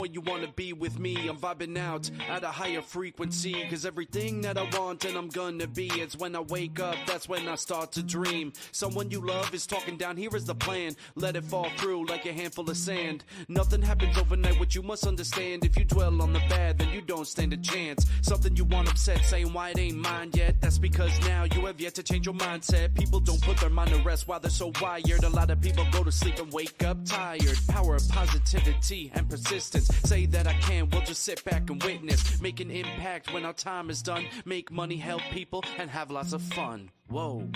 You wanna be with me, I'm vibing out at a higher frequency, cause everything that I want and I'm gonna be, it's when I wake up, that's when I start to dream. Someone you love is talking down, here is the plan, let it fall through like a handful of sand. Nothing happens overnight, what you must understand, if you dwell on the bad, then you don't stand a chance. Something you want upset, saying why it ain't mine yet, that's because now you have yet to change your mindset. People don't put their mind to rest while they're so wired, a lot of people go to sleep and wake up tired. Power of positivity and persistence, say that I can, we'll just sit back and witness. Make an impact when our time is done. Make money, help people, and have lots of fun. Whoa.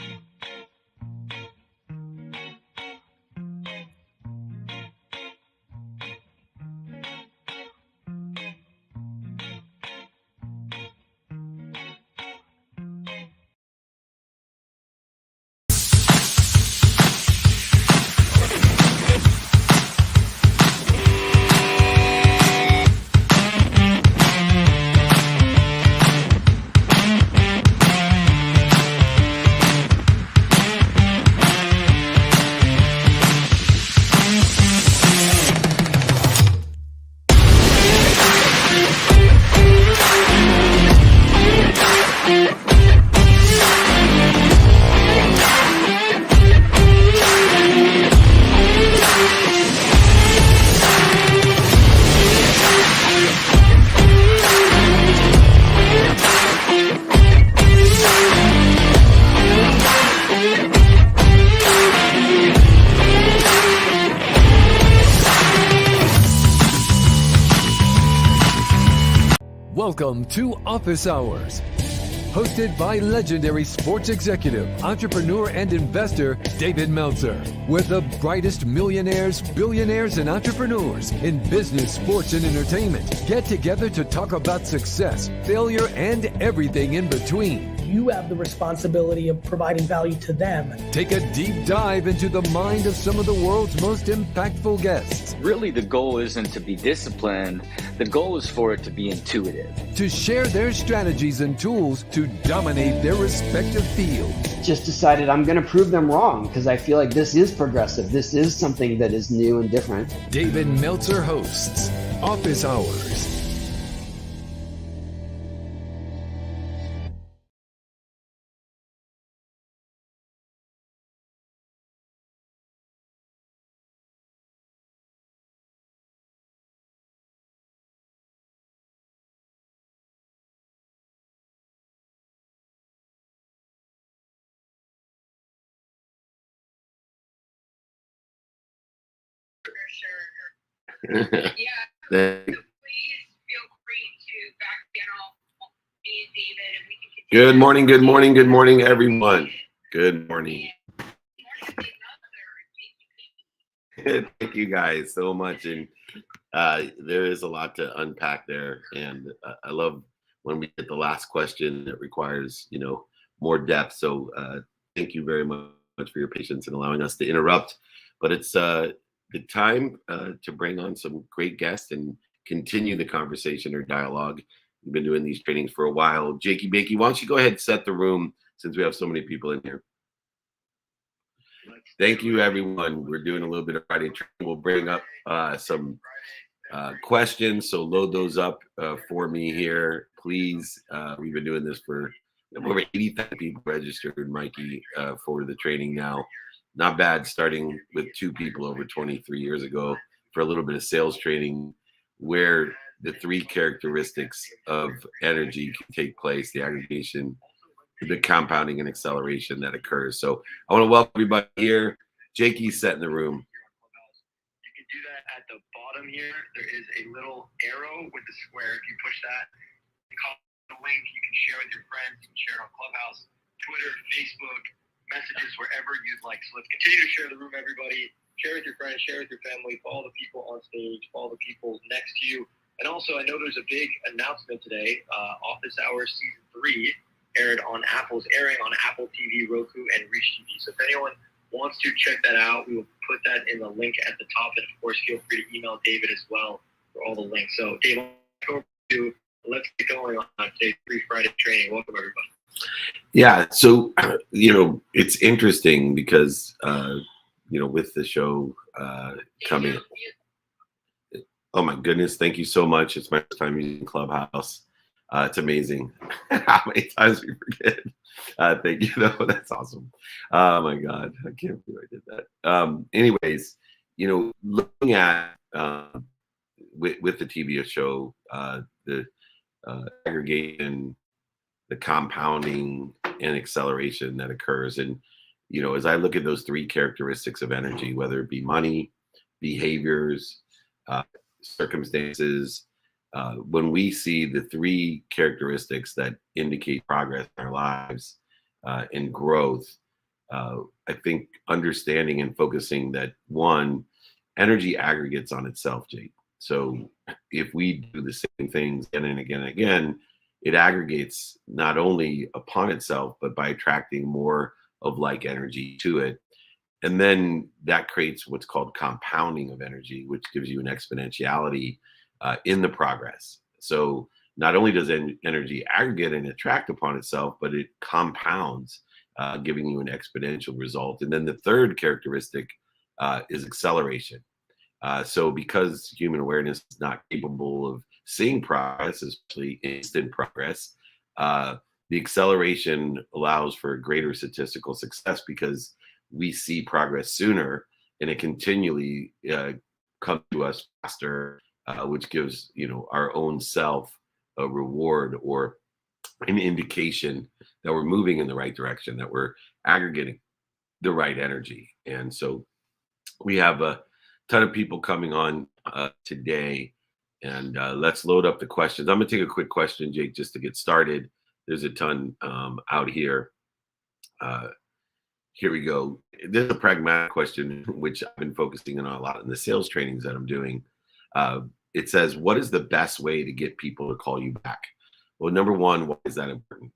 Welcome to Office Hours, hosted by legendary sports executive, entrepreneur, and investor David Meltzer, where the brightest millionaires, billionaires, and entrepreneurs in business, sports, and entertainment get together to talk about success, failure, and everything in between. You have the responsibility of providing value to them. Take a deep dive into the mind of some of the world's most impactful guests. Really, the goal isn't to be disciplined. The goal is for it to be intuitive. To share their strategies and tools to dominate their respective fields. Just decided I'm going to prove them wrong because I feel like this is progressive. This is something that is new and different. David Meltzer hosts Office Hours. Yeah. Please feel free to back channel me and David, and we can continue. Good morning, good morning, good morning, everyone. Good morning. Thank you guys so much. And there is a lot to unpack there. And I love when we get the last question that requires, more depth. So thank you very much for your patience and allowing us to interrupt. But it's the time to bring on some great guests and continue the conversation or dialogue. We've been doing these trainings for a while. Jakey Bakey, why don't you go ahead and set the room since we have so many people in here. Thank you, everyone. We're doing a little bit of Friday training. We'll bring up some questions, so load those up for me here, please. We've been doing this for over 80,000 people registered, Mikey, for the training now. Not bad, starting with 2 people over 23 years ago for a little bit of sales training where the 3 characteristics of energy can take place, the aggregation, the compounding, and acceleration that occurs. So I want to welcome everybody here. Jakey's setting the room. You can do that at the bottom here. There is a little arrow with the square. If you push that, you copy the link. You can share with your friends. You can share it on Clubhouse, Twitter, Facebook, messages, wherever you'd like. So let's continue to share the room, everybody. Share with your friends, share with your family, follow the people on stage, follow the people next to you. And also, I know there's a big announcement today. Office Hours Season 3 airing on Apple TV, Roku, and Reach TV. So if anyone wants to check that out, we will put that in the link at the top. And of course, feel free to email David as well for all the links. So Dave, let's get going on today's Free Friday training. Welcome, everybody. Yeah, so it's interesting because with the show coming, Oh my goodness, thank you so much. It's my first time using Clubhouse. It's amazing how many times we forget. Thank you, though. That's awesome. Oh my God, I can't believe I did that. Anyways, looking at with the TV show, the aggregation, the compounding, and acceleration that occurs, and as I look at those three characteristics of energy, whether it be money, behaviors, uh, circumstances, when we see the three characteristics that indicate progress in our lives and growth, I think understanding and focusing that one, energy aggregates on itself, Jake. So if we do the same things again and again and again, it aggregates not only upon itself, but by attracting more of like energy to it. And then that creates what's called compounding of energy, which gives you an exponentiality in the progress. So not only does energy aggregate and attract upon itself, but it compounds, giving you an exponential result. And then the third characteristic is acceleration. So because human awareness is not capable of seeing progress, especially instant progress, the acceleration allows for greater statistical success because we see progress sooner and it continually comes to us faster, which gives our own self a reward or an indication that we're moving in the right direction, that we're aggregating the right energy. And so we have a ton of people coming on today, and let's load up the questions. I'm going to take a quick question, Jake, just to get started. There's a ton out here. Here we go. This is a pragmatic question, which I've been focusing on a lot in the sales trainings that I'm doing. It says, what is the best way to get people to call you back? Well, number one, why is that important?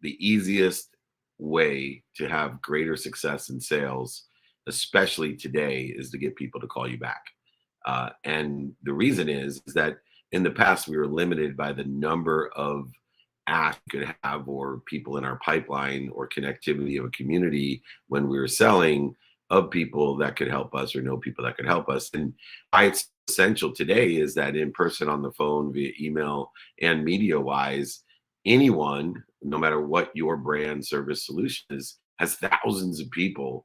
The easiest way to have greater success in sales, especially today, is to get people to call you back. And the reason is that in the past, we were limited by the number of asks we could have or people in our pipeline or connectivity of a community when we were selling of people that could help us or know people that could help us. And why it's essential today is that in person, on the phone, via email, and media wise, anyone, no matter what your brand, service, solution is, has thousands of people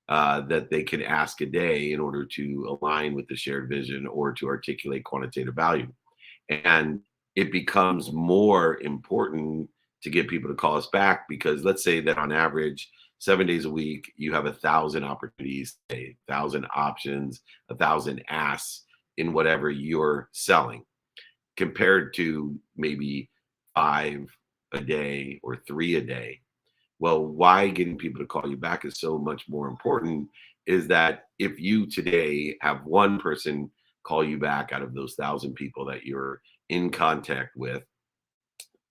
that they can ask a day in order to align with the shared vision or to articulate quantitative value. And it becomes more important to get people to call us back because let's say that on average, 7 days a week, you have 1,000 opportunities, 1,000 options, 1,000 asks in whatever you're selling, compared to maybe 5 a day or 3 a day. Well, why getting people to call you back is so much more important is that if you today have one person call you back out of those 1,000 people that you're in contact with,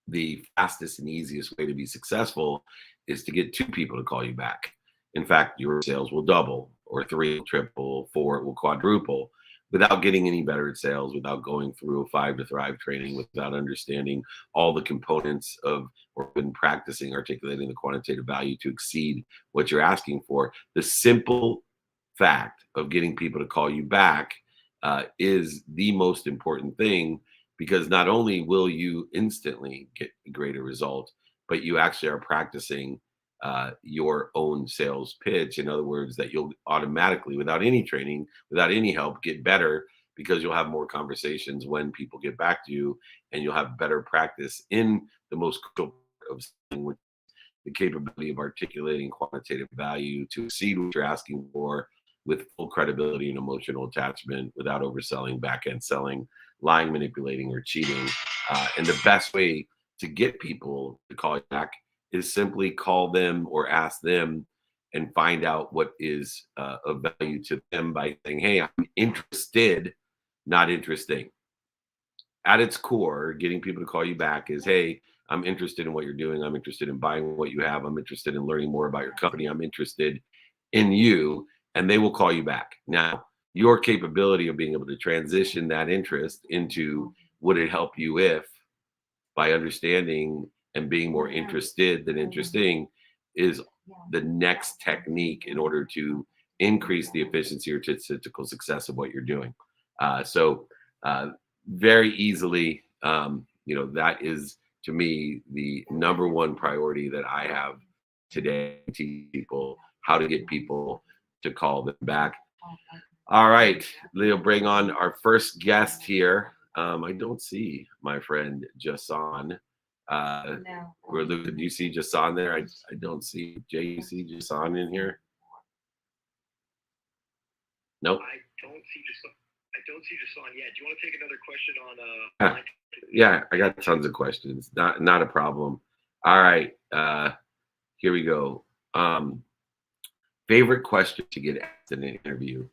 the fastest and easiest way to be successful is to get 2 people to call you back. In fact, your sales will double, or 3 will triple, 4 it will quadruple, without getting any better at sales, without going through a 5 to Thrive training, without understanding all the components of or been practicing articulating the quantitative value to exceed what you're asking for. The simple fact of getting people to call you back is the most important thing, because not only will you instantly get a greater result, but you actually are practicing your own sales pitch. In other words, that you'll automatically, without any training, without any help, get better because you'll have more conversations when people get back to you, and you'll have better practice in the most crucial part of selling, which is the capability of articulating quantitative value to exceed what you're asking for with full credibility and emotional attachment without overselling, back-end selling, lying, manipulating, or cheating. And the best way to get people to call you back is simply call them or ask them and find out what is of value to them by saying, hey, I'm interested, not interesting. At its core, getting people to call you back is, hey, I'm interested in what you're doing. I'm interested in buying what you have. I'm interested in learning more about your company. I'm interested in you, and they will call you back. Now, your capability of being able to transition that interest into would it help you if, by understanding and being more interested than interesting, is the next technique in order to increase the efficiency or statistical success of what you're doing. So very easily, that is to me the number one priority that I have today. Teach people how to get people to call them back. All right, Leo, bring on our first guest here. I don't see my friend Jason. No. Do you see Jason there? I don't see JC Jason in here. Nope. I don't see Jason yet. Do you want to take another question on Yeah, I got tons of questions. Not a problem. All right. Here we go. Favorite question to get asked in an interview.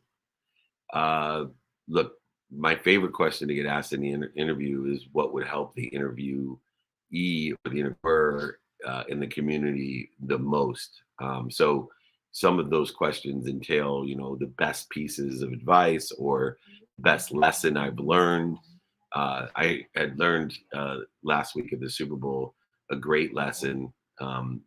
Look, my favorite question to get asked in the interview is what would help the interviewee or the interviewer in the community the most. So some of those questions entail, the best pieces of advice or best lesson I've learned. I had learned last week at the Super Bowl a great lesson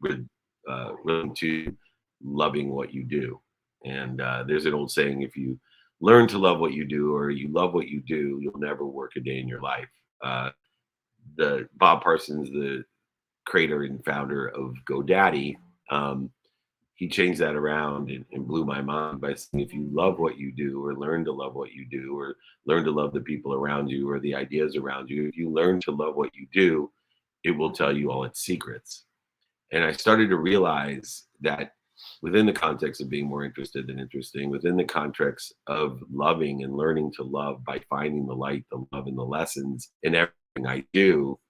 relating to loving what you do. And there's an old saying, if you learn to love what you do or you love what you do, you'll never work a day in your life. The Bob Parsons, the creator and founder of GoDaddy, he changed that around and blew my mind by saying, if you love what you do or learn to love what you do or learn to love the people around you or the ideas around you, if you learn to love what you do, it will tell you all its secrets. And I started to realize that within the context of being more interested than interesting, within the context of loving and learning to love by finding the light, the love, and the lessons in everything I do,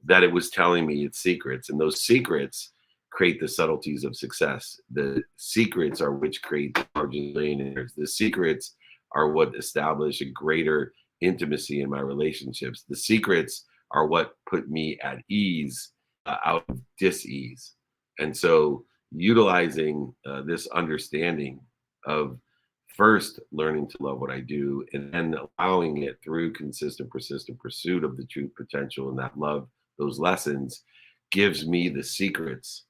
that it was telling me its secrets. And those secrets create the subtleties of success. The secrets are which create the millionaires. The secrets are what establish a greater intimacy in my relationships. The secrets are what put me at ease out of dis-ease. And so utilizing this understanding of first learning to love what I do and then allowing it through consistent, persistent pursuit of the true potential and that love, those lessons, gives me the secrets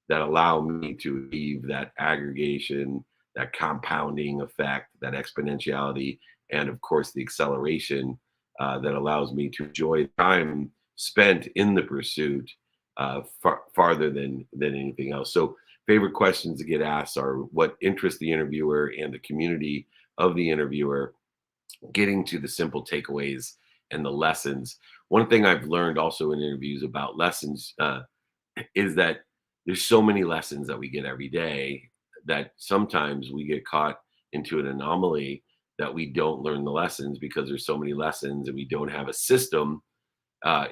that allow me to achieve that aggregation, that compounding effect, that exponentiality, and of course the acceleration that allows me to enjoy time spent in the pursuit farther than anything else. So favorite questions to get asked are what interests the interviewer and the community of the interviewer, getting to the simple takeaways and the lessons. One thing I've learned also in interviews about lessons is that there's so many lessons that we get every day that sometimes we get caught into an anomaly that we don't learn the lessons because there's so many lessons and we don't have a system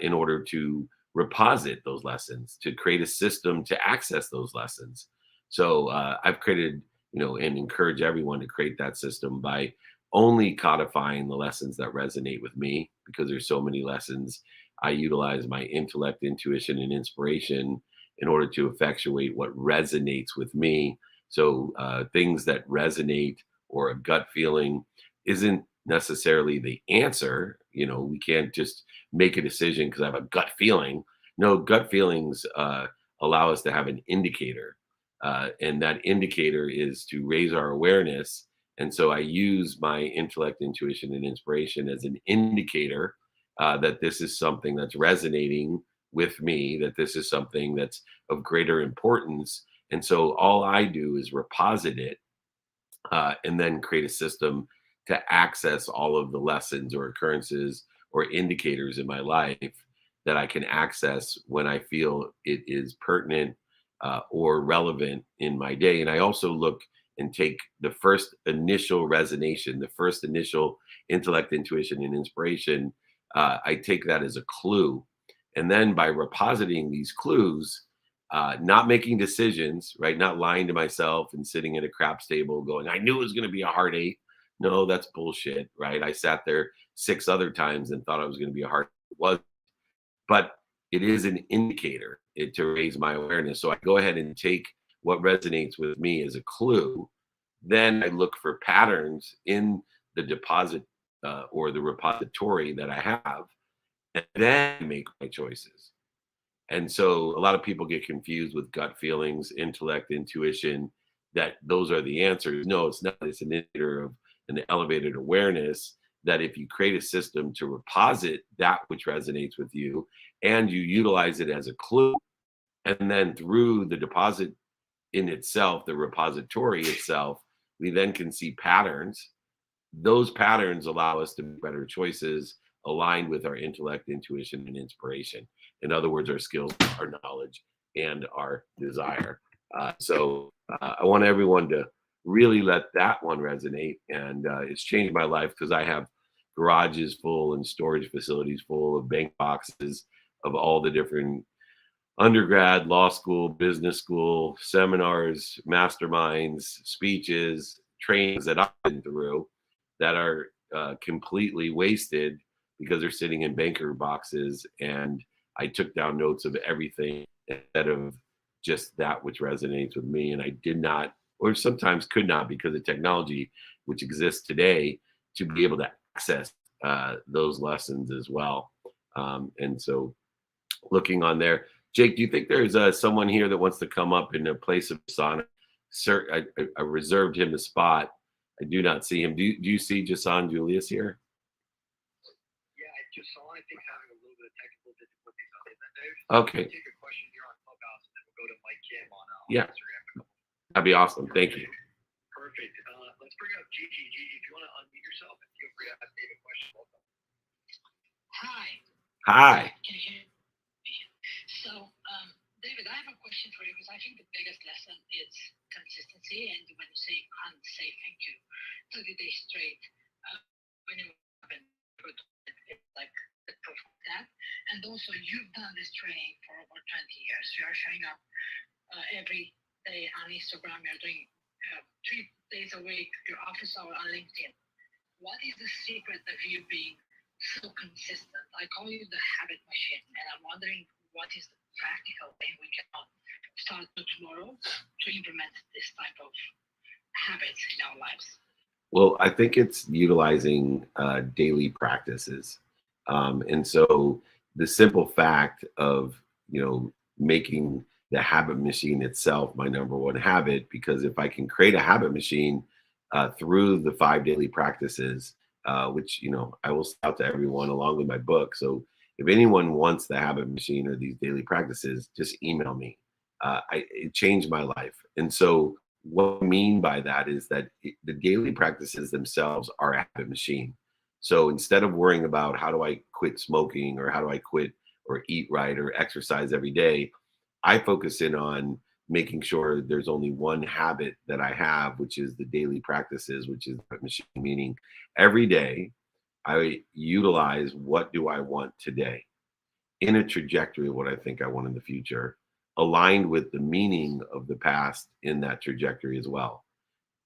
in order to reposit those lessons, to create a system to access those lessons. So I've created, and encourage everyone to create that system by only codifying the lessons that resonate with me, because there's so many lessons. I utilize my intellect, intuition, and inspiration in order to effectuate what resonates with me. So things that resonate or a gut feeling isn't necessarily the answer. We can't just make a decision because I have a gut feeling. No, gut feelings allow us to have an indicator. And that indicator is to raise our awareness. And so I use my intellect, intuition, and inspiration as an indicator that this is something that's resonating with me, that this is something that's of greater importance. And so all I do is reposit it and then create a system to access all of the lessons or occurrences or indicators in my life that I can access when I feel it is pertinent or relevant in my day. And I also look and take the first initial resonation, the first initial intellect, intuition, and inspiration. I take that as a clue. And then by repositing these clues, not making decisions, right? Not lying to myself and sitting at a craps table going, I knew it was going to be a hard 8. No, that's bullshit, right? I sat there 6 other times and thought I was going to be a hard 8. It wasn't. But it is an indicator to raise my awareness. So I go ahead and take what resonates with me as a clue. Then I look for patterns in the deposit or the repository that I have, and then make my choices. And so a lot of people get confused with gut feelings, intellect, intuition, that those are the answers. No, it's not. It's an indicator of an elevated awareness that if you create a system to reposit that which resonates with you and you utilize it as a clue, and then through the deposit in itself, the repository itself, we then can see patterns. Those patterns allow us to make better choices aligned with our intellect, intuition, and inspiration. In other words, our skills, our knowledge, and our desire. I want everyone to really let that one resonate. And it's changed my life because I have garages full and storage facilities full of bank boxes of all the different undergrad, law school, business school, seminars, masterminds, speeches, trainings that I've been through that are completely wasted because they're sitting in banker boxes. And I took down notes of everything instead of just that which resonates with me. And I did not, or sometimes could not, because of technology which exists today, to be able to access those lessons as well. And so looking on there, Jake, do you think there's someone here that wants to come up in a place of Jason? Sir, I reserved him a spot. I do not see him. Do you see Jason Julius here? Yeah, Jason, I think, having a little bit of technical difficulties on his end, Dave. Okay. We'll take a question here on Clubhouse, and then we'll go to Mike Kim on Instagram. That'd be awesome. Thank you. Perfect. Let's bring up Gigi. Gigi, if you want to unmute yourself and feel free to ask Dave a question. Welcome. Hi. Hi. Can you hear me? So, David, I have a question for you because I think the biggest lesson is consistency. And when you say you can't say thank you 30 days straight, when you haven't put it's like the proof of that. And also, you've done this training for over 20 years. You are showing up every day on Instagram. You're doing 3 days a week, your office hour on LinkedIn. What is the secret of you being so consistent? I call you the habit machine, and I'm wondering what is the practical thing we can start to tomorrow to implement this type of habits in our lives? Well, I think it's utilizing daily practices. And so the simple fact of, making the habit machine itself my number one habit, because if I can create a habit machine through the 5 daily practices, which, I will sell to everyone along with my book. So if anyone wants the habit machine or these daily practices, just email me. It changed my life. And so what I mean by that is that the daily practices themselves are a habit machine. So instead of worrying about how do I quit smoking or how do I quit or eat right or exercise every day, I focus in on making sure there's only one habit that I have, which is the daily practices, which is the machine, meaning every day I utilize what do I want today in a trajectory of what I think I want in the future, aligned with the meaning of the past in that trajectory as well.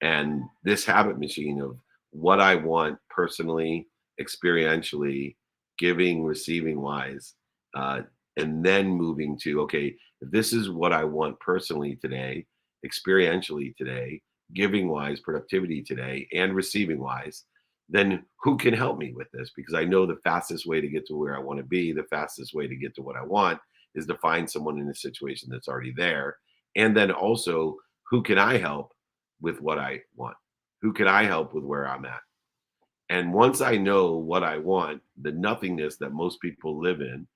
And this habit machine of what I want personally, experientially, giving, receiving wise, and then moving to, okay, if this is what I want personally today, experientially today, giving wise, productivity today, and receiving wise, then who can help me with this? Because I know the fastest way to get to where I want to be, the fastest way to get to what I want is to find someone in a situation that's already there. And then also, who can I help with what I want? Who can I help with where I'm at? And once I know what I want, the nothingness that most people live in,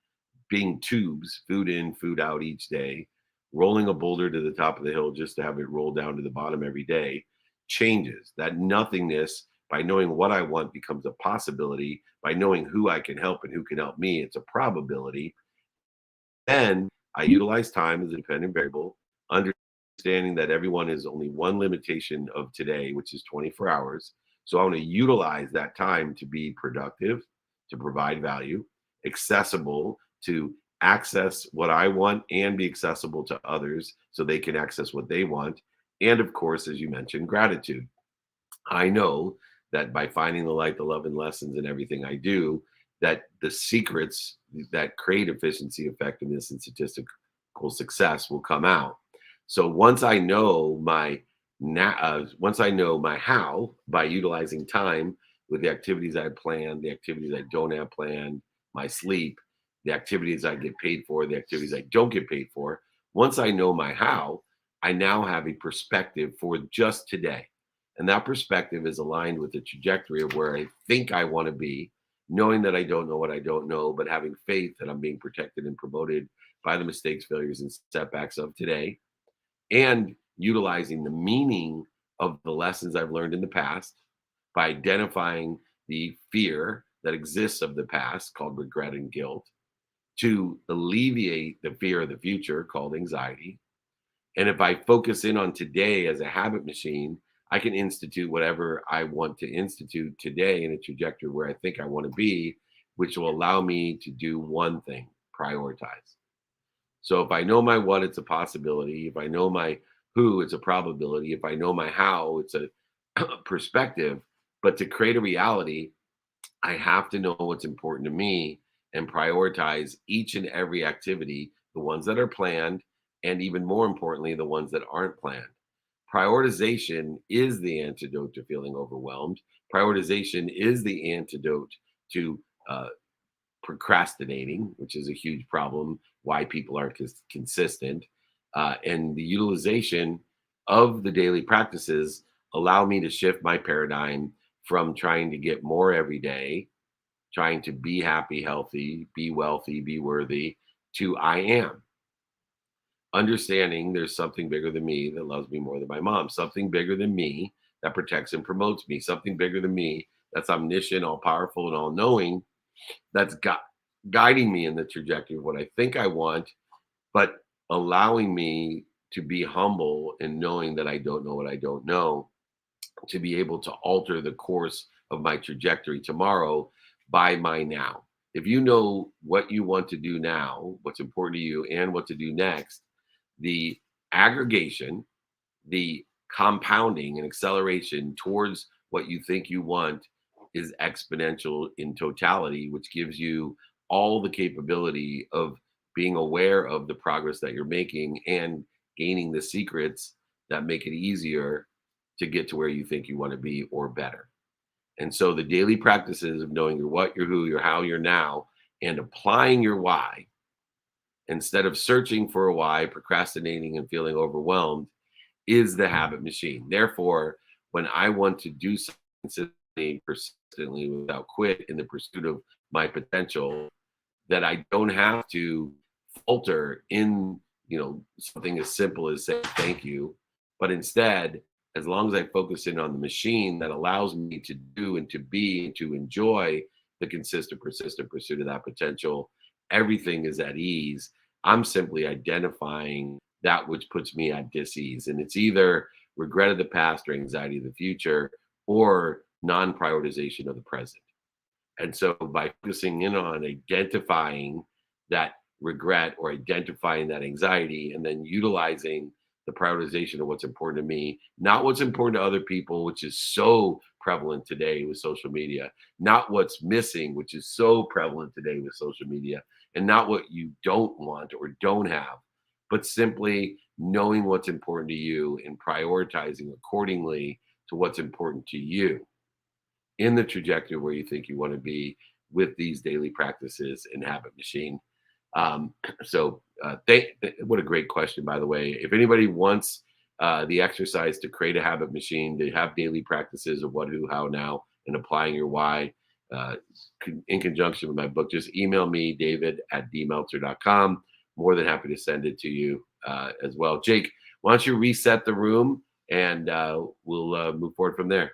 being tubes, food in, food out each day, rolling a boulder to the top of the hill just to have it roll down to the bottom every day, changes. That nothingness, by knowing what I want, becomes a possibility. By knowing who I can help and who can help me, it's a probability. Then I utilize time as a dependent variable, understanding that everyone is only one limitation of today, which is 24 hours. So I want to utilize that time to be productive, to provide value, accessible, to access what I want and be accessible to others so they can access what they want. And of course, as you mentioned, gratitude. I know that by finding the light, the love, and lessons in everything I do, that the secrets that create efficiency, effectiveness, and statistical success will come out. So once I know my how, by utilizing time with the activities I plan, the activities I don't have planned, my sleep, the activities I get paid for, the activities I don't get paid for. Once I know my how, I now have a perspective for just today. And that perspective is aligned with the trajectory of where I think I want to be, knowing that I don't know what I don't know, but having faith that I'm being protected and promoted by the mistakes, failures, and setbacks of today, and utilizing the meaning of the lessons I've learned in the past by identifying the fear that exists of the past, called regret and guilt, to alleviate the fear of the future, called anxiety. And if I focus in on today as a habit machine, I can institute whatever I want to institute today in a trajectory where I think I want to be, which will allow me to do one thing: prioritize. So if I know my what, it's a possibility. If I know my who, it's a probability. If I know my how, it's a perspective. But to create a reality, I have to know what's important to me and prioritize each and every activity, the ones that are planned, and even more importantly, the ones that aren't planned. Prioritization is the antidote to feeling overwhelmed. Prioritization is the antidote to procrastinating, which is a huge problem, why people aren't consistent. And the utilization of the daily practices allow me to shift my paradigm from trying to get more every day, trying to be happy, healthy, be wealthy, be worthy, to I am. Understanding there's something bigger than me that loves me more than my mom, something bigger than me that protects and promotes me, something bigger than me that's omniscient, all powerful, and all knowing, that's guiding me in the trajectory of what I think I want, but allowing me to be humble and knowing that I don't know what I don't know, to be able to alter the course of my trajectory tomorrow by my now. If you know what you want to do now, what's important to you, and what to do next, the aggregation, the compounding and acceleration towards what you think you want is exponential in totality, which gives you all the capability of being aware of the progress that you're making and gaining the secrets that make it easier to get to where you think you want to be or better. And so the daily practices of knowing your what, your who, your how, your now, and applying your why, instead of searching for a why, procrastinating and feeling overwhelmed, is the habit machine. Therefore, when I want to do something consistently, persistently, without quit in the pursuit of my potential, that I don't have to falter in, something as simple as saying thank you, but instead, as long as I focus in on the machine that allows me to do and to be and to enjoy the consistent, persistent pursuit of that potential, everything is at ease. I'm simply identifying that which puts me at dis-ease. And it's either regret of the past or anxiety of the future, or non-prioritization of the present. And so by focusing in on identifying that regret or identifying that anxiety, and then utilizing the prioritization of what's important to me, not what's important to other people, which is so prevalent today with social media, not what's missing, which is so prevalent today with social media, and not what you don't want or don't have, but simply knowing what's important to you and prioritizing accordingly to what's important to you in the trajectory where you think you want to be with these daily practices and habit machine. What a great question, by the way. If anybody wants the exercise to create a habit machine, to have daily practices of what, who, how, now, and applying your why, in conjunction with my book, just email me, david@dmeltzer.com. More than happy to send it to you as well. Jake, why don't you reset the room, and we'll move forward from there.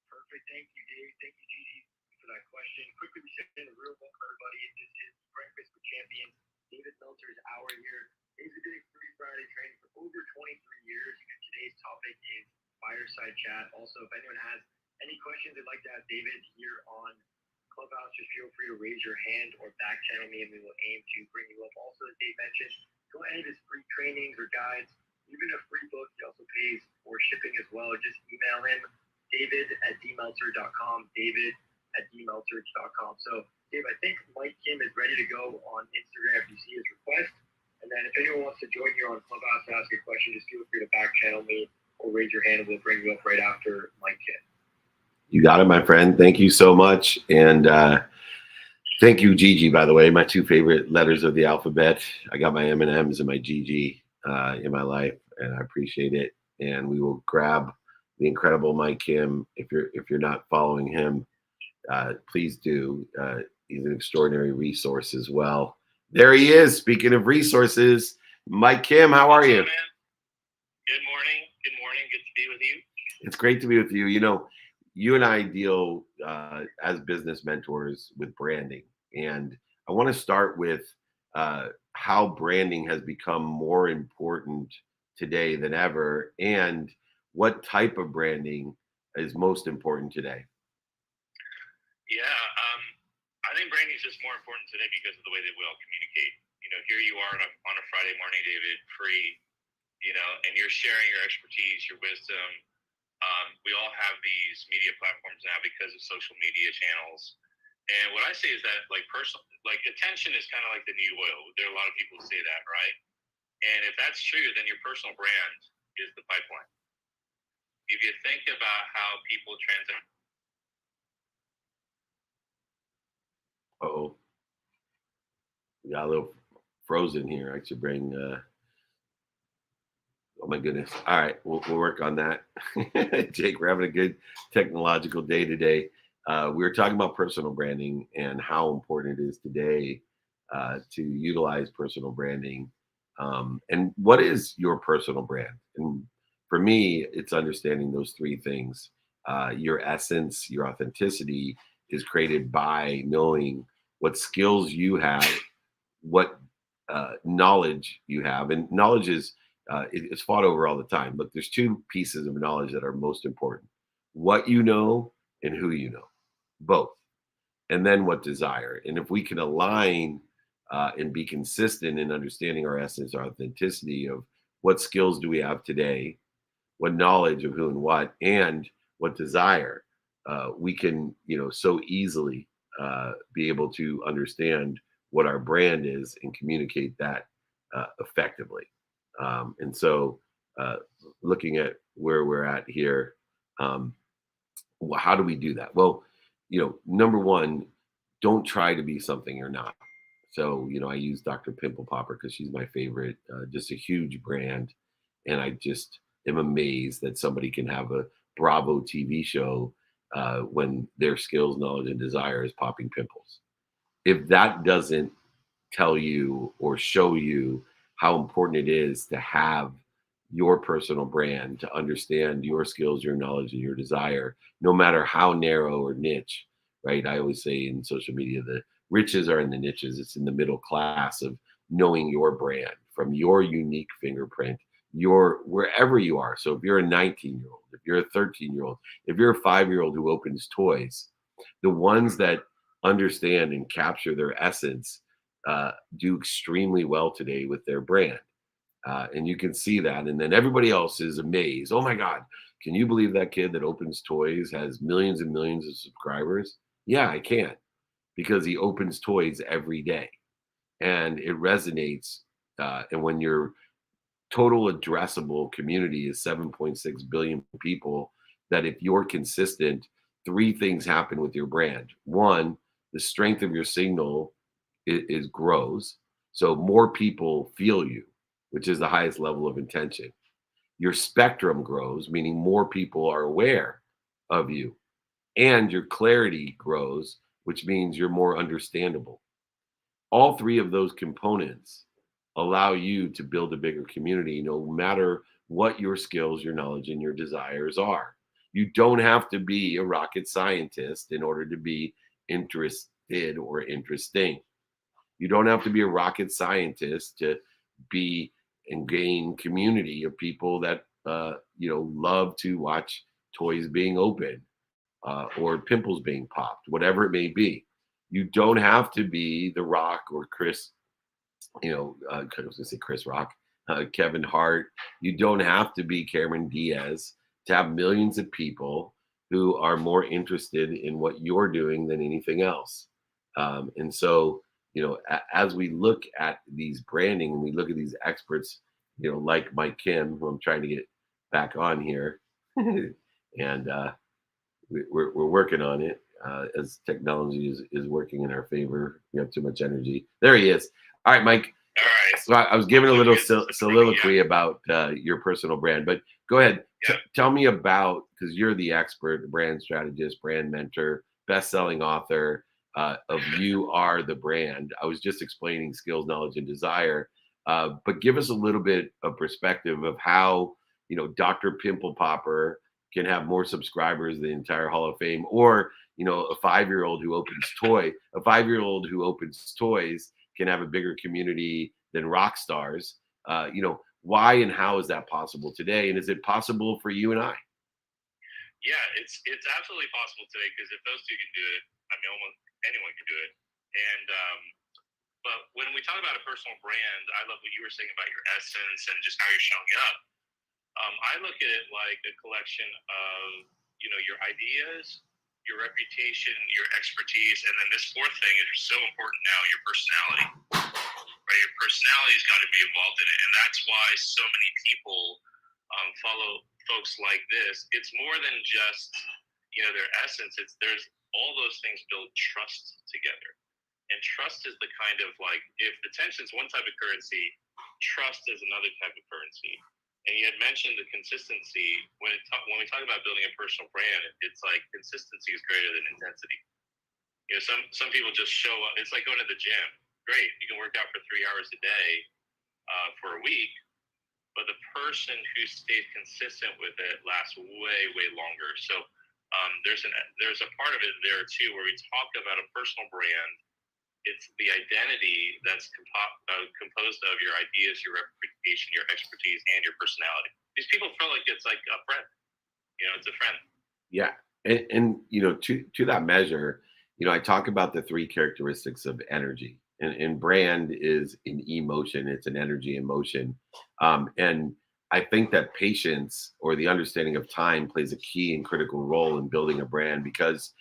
Perfect. Thank you, Dave. Thank you, Gigi, for that question. Quickly resetting the room. Welcome, everybody. This is Breakfast with Champions. David Meltzer's hour here. Dave's been doing free Friday training for over 23 years. And today's topic is Fireside Chat. Also, if anyone has any questions they'd like to ask David here on Clubhouse, just feel free to raise your hand or back channel me, and we will aim to bring you up. Also, as Dave mentioned, go ahead and his free trainings or guides, even a free book. He also pays for shipping as well. Just email him, david@dmeltzer.com, david@dmeltzer.com. So, Dave, I think Mike Kim is ready to go on Instagram if you see his request. And then if anyone wants to join you on Clubhouse to ask a question, just feel free to back channel me or raise your hand, and we'll bring you up right after Mike Kim. You got it, my friend. Thank you so much. And thank you, Gigi, by the way, my two favorite letters of the alphabet. I got my M&Ms and my Gigi in my life, and I appreciate it. And we will grab the incredible Mike Kim. If you're not following him, please do. He's an extraordinary resource as well. There he is. Speaking of resources, Mike Kim, how are you? Good morning. Good morning. Good to be with you. It's great to be with you. You know, you and I deal as business mentors with branding. And I want to start with how branding has become more important today than ever, and what type of branding is most important today. Yeah, I think branding is just more important today because of the way that we all communicate. You know, here you are on a Friday morning, David, free, you know, and you're sharing your expertise, your wisdom. We all have these media platforms now because of social media channels. And what I say is that, like, attention is kind of like the new oil. There are a lot of people who say that, right? And if that's true, then your personal brand is the pipeline. If you think about how people transact. Uh-oh. We got a little frozen here. I should bring oh my goodness. All right, we'll work on that. Jake, we're having a good technological day today. We were talking about personal branding and how important it is today to utilize personal branding. And what is your personal brand? And for me, it's understanding those three things. Your essence, your authenticity is created by knowing what skills you have, what knowledge you have. And knowledge is it's fought over all the time. But there's two pieces of knowledge that are most important: what you know and who you know, both. And then what desire. And if we can align and be consistent in understanding our essence, our authenticity of what skills do we have today, what knowledge of who and what desire, we can, so easily be able to understand what our brand is and communicate that effectively. And so, looking at where we're at here, how do we do that? Well, number one, don't try to be something you're not. So, I use Dr. Pimple Popper because she's my favorite, just a huge brand. And I just am amazed that somebody can have a Bravo TV show when their skills, knowledge, and desire is popping pimples. If that doesn't tell you or show you how important it is to have your personal brand, to understand your skills, your knowledge, and your desire, no matter how narrow or niche, right? I always say in social media, the riches are in the niches. It's in the middle class of knowing your brand from your unique fingerprint, wherever you are. So if you're a 19-year-old, if you're a 13-year-old, if you're a 5-year-old who opens toys, the ones that understand and capture their essence do extremely well today with their brand. And you can see that. And then everybody else is amazed. Oh my God, can you believe that kid that opens toys has millions and millions of subscribers? Yeah, I can, because he opens toys every day and it resonates. And when your total addressable community is 7.6 billion people, that if you're consistent, three things happen with your brand. One, the strength of your signal is grows. So more people feel you, which is the highest level of intention. Your spectrum grows, meaning more people are aware of you. And your clarity grows, which means you're more understandable. All three of those components allow you to build a bigger community, no matter what your skills, your knowledge, and your desires are. You don't have to be a rocket scientist in order to be interested or interesting. You don't have to be a rocket scientist to be and gain community of people that love to watch toys being opened or pimples being popped, whatever it may be. You don't have to be The Rock or Chris. I was going to say Chris Rock, Kevin Hart. You don't have to be Cameron Diaz to have millions of people who are more interested in what you're doing than anything else. And so, as we look at these branding and we look at these experts, like Mike Kim, who I'm trying to get back on here, and we're working on it as technology is working in our favor. We have too much energy. There he is. All right, Mike. All right. So I was giving a little soliloquy about your personal brand, but go ahead. Tell me about, because you're the expert, brand strategist, brand mentor, best-selling author of You Are the Brand. I was just explaining skills, knowledge, and desire. But give us a little bit of perspective of how, Dr. Pimple Popper can have more subscribers than the entire Hall of Fame, or, a 5-year-old who opens toys can have a bigger community than rock stars. Why and how is that possible today? And is it possible for you and I? Yeah, it's absolutely possible today, because if those two can do it, I mean, almost anyone can do it. And but when we talk about a personal brand, I love what you were saying about your essence and just how you're showing up. I look at it like a collection of your ideas, your reputation, your expertise, and then this fourth thing is so important now: your personality. Right, your personality's got to be involved in it, and that's why so many people follow folks like this. It's more than just their essence. There's all those things build trust together, and trust is the kind of, like, if the tension's one type of currency, trust is another type of currency. And you had mentioned the consistency. When we talk about building a personal brand, it's like consistency is greater than intensity. Some people just show up. It's like going to the gym. Great, you can work out for 3 hours a day for a week, but the person who stays consistent with it lasts way, way longer. So there's a part of it there too, where we talk about a personal brand. It's the identity that's composed of your ideas, your reputation, your expertise, and your personality. These people feel like it's like a friend. It's a friend. Yeah, and to that measure, I talk about the 3 characteristics of energy. And brand is an emotion. It's an energy in motion. And I think that patience, or the understanding of time, plays a key and critical role in building a brand, because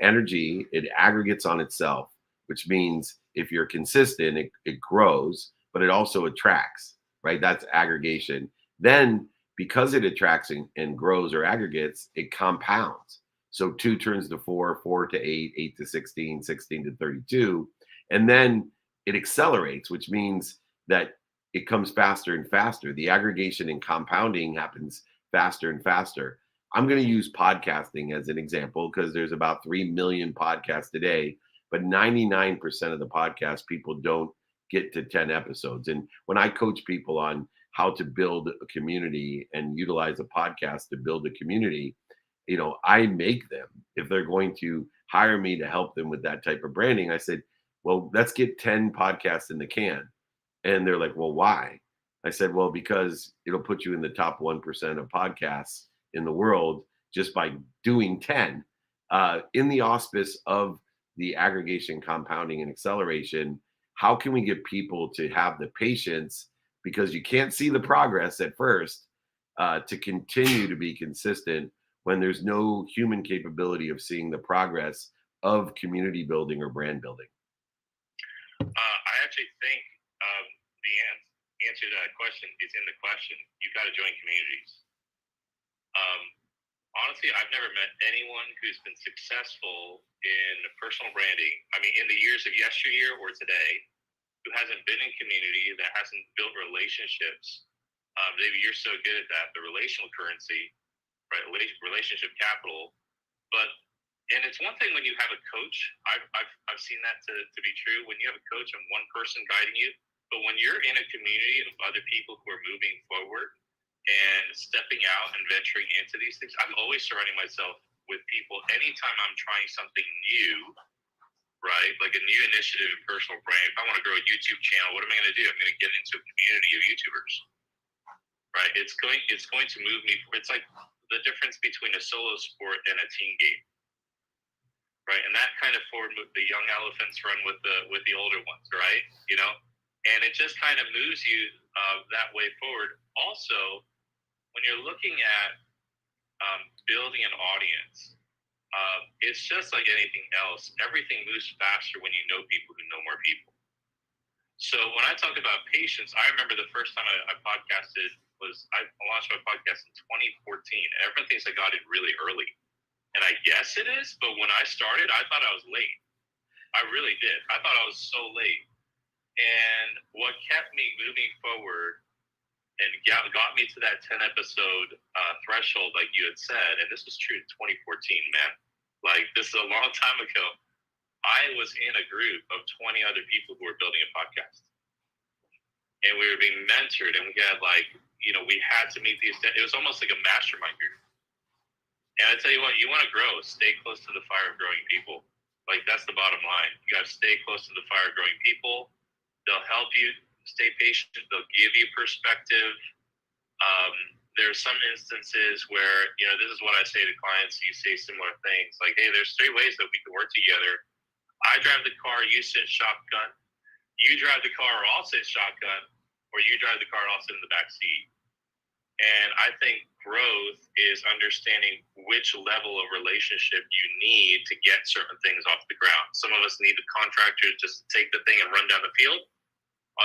energy, it aggregates on itself, which means if you're consistent, it grows, but it also attracts, right? That's aggregation. Then because it attracts and grows or aggregates, it compounds. So 2 turns to 4, 4 to 8, 8 to 16, 16 to 32. And then it accelerates, which means that it comes faster and faster. The aggregation and compounding happens faster and faster. I'm going to use podcasting as an example, because there's about 3 million podcasts today, but 99% of the podcast people don't get to 10 episodes. And when I coach people on how to build a community and utilize a podcast to build a community, I make them, if they're going to hire me to help them with that type of branding, I said, well, let's get 10 podcasts in the can. And they're like, well, why? I said, well, because it'll put you in the top 1% of podcasts in the world just by doing 10. In the auspice of the aggregation, compounding, and acceleration, how can we get people to have the patience, because you can't see the progress at first, to continue to be consistent when there's no human capability of seeing the progress of community building or brand building? I actually think the answer to that question is in the question. You've got to join communities. Honestly, I've never met anyone who's been successful in personal branding, in the years of yesteryear or today, who hasn't been in community, that hasn't built relationships. Maybe you're so good at that, the relational currency, right? Relationship capital. And it's one thing when you have a coach. I've seen that to be true. When you have a coach and one person guiding you, but when you're in a community of other people who are moving forward and stepping out and venturing into these things, I'm always surrounding myself with people. Anytime I'm trying something new, right, like a new initiative in personal brand. If I want to grow a YouTube channel, what am I going to do? I'm going to get into a community of YouTubers, right? It's going to move me. It's like the difference between a solo sport and a team game. Right, and that kind of forward move, the young elephants run with the older ones, right? And it just kind of moves you that way forward. Also, when you're looking at building an audience, it's just like anything else. Everything moves faster when you know people who know more people. So when I talk about patience, I remember the first time I podcasted was I launched my podcast in 2014, and everyone thinks I got it really early. And I guess it is, but when I started, I thought I was late. I really did. I thought I was so late. And what kept me moving forward and got me to that 10 episode threshold, like you had said. And this was true in 2014, man. Like, this is a long time ago. I was in a group of 20 other people who were building a podcast. And we were being mentored, and we had we had to meet these. It was almost like a mastermind group. And I tell you what, you want to grow, stay close to the fire of growing people. Like, that's the bottom line. You got to stay close to the fire of growing people. They'll help you stay patient. They'll give you perspective. There are some instances where, this is what I say to clients. You say similar things like, hey, there's 3 ways that we can work together. I drive the car, you sit shotgun. You drive the car, or I'll sit shotgun, or you drive the car, and I'll sit in the back seat. And I think growth is understanding which level of relationship you need to get certain things off the ground. Some of us need the contractors just to take the thing and run down the field.